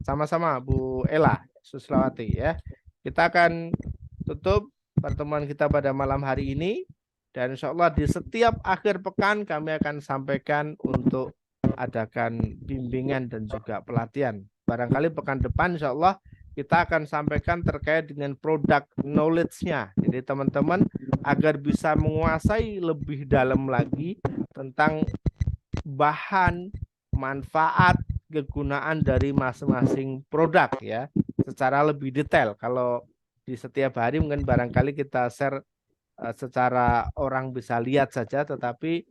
sama-sama Bu Ella Suslawati ya. Kita akan tutup pertemuan kita pada malam hari ini, dan insya Allah di setiap akhir pekan kami akan sampaikan untuk adakan bimbingan dan juga pelatihan. Barangkali pekan depan insya Allah kita akan sampaikan terkait dengan produk knowledge-nya. Jadi teman-teman agar bisa menguasai lebih dalam lagi tentang bahan, manfaat, kegunaan dari masing-masing produk ya, secara lebih detail. Kalau di setiap hari mungkin barangkali kita share secara orang bisa lihat saja, tetapi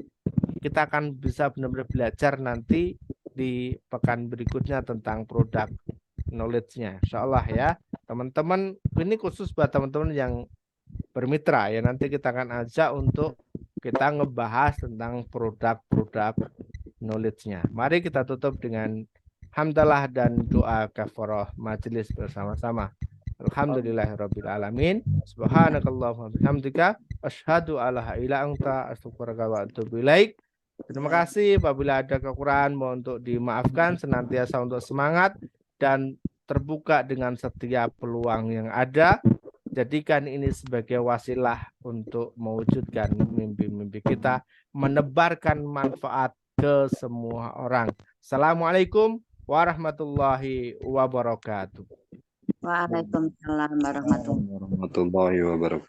kita akan bisa benar-benar belajar nanti di pekan berikutnya tentang produk knowledge-nya, insya Allah ya. Teman-teman, ini khusus buat teman-teman yang bermitra ya, nanti kita akan ajak untuk kita ngebahas tentang produk-produk knowledge-nya. Mari kita tutup dengan hamdalah dan doa kafarah majelis bersama-sama. Alhamdulillahirabbil alamin. Subhanakallahumma bihamdika asyhadu alla ilaha illa anta astaghfiruka wa atubu ilaik. Terima kasih, apabila ada kekurangan mohon untuk dimaafkan, senantiasa untuk semangat dan terbuka dengan setiap peluang yang ada. Jadikan ini sebagai wasilah untuk mewujudkan mimpi-mimpi kita, menebarkan manfaat ke semua orang. Assalamualaikum warahmatullahi wabarakatuh. Waalaikumsalam warahmatullahi wabarakatuh.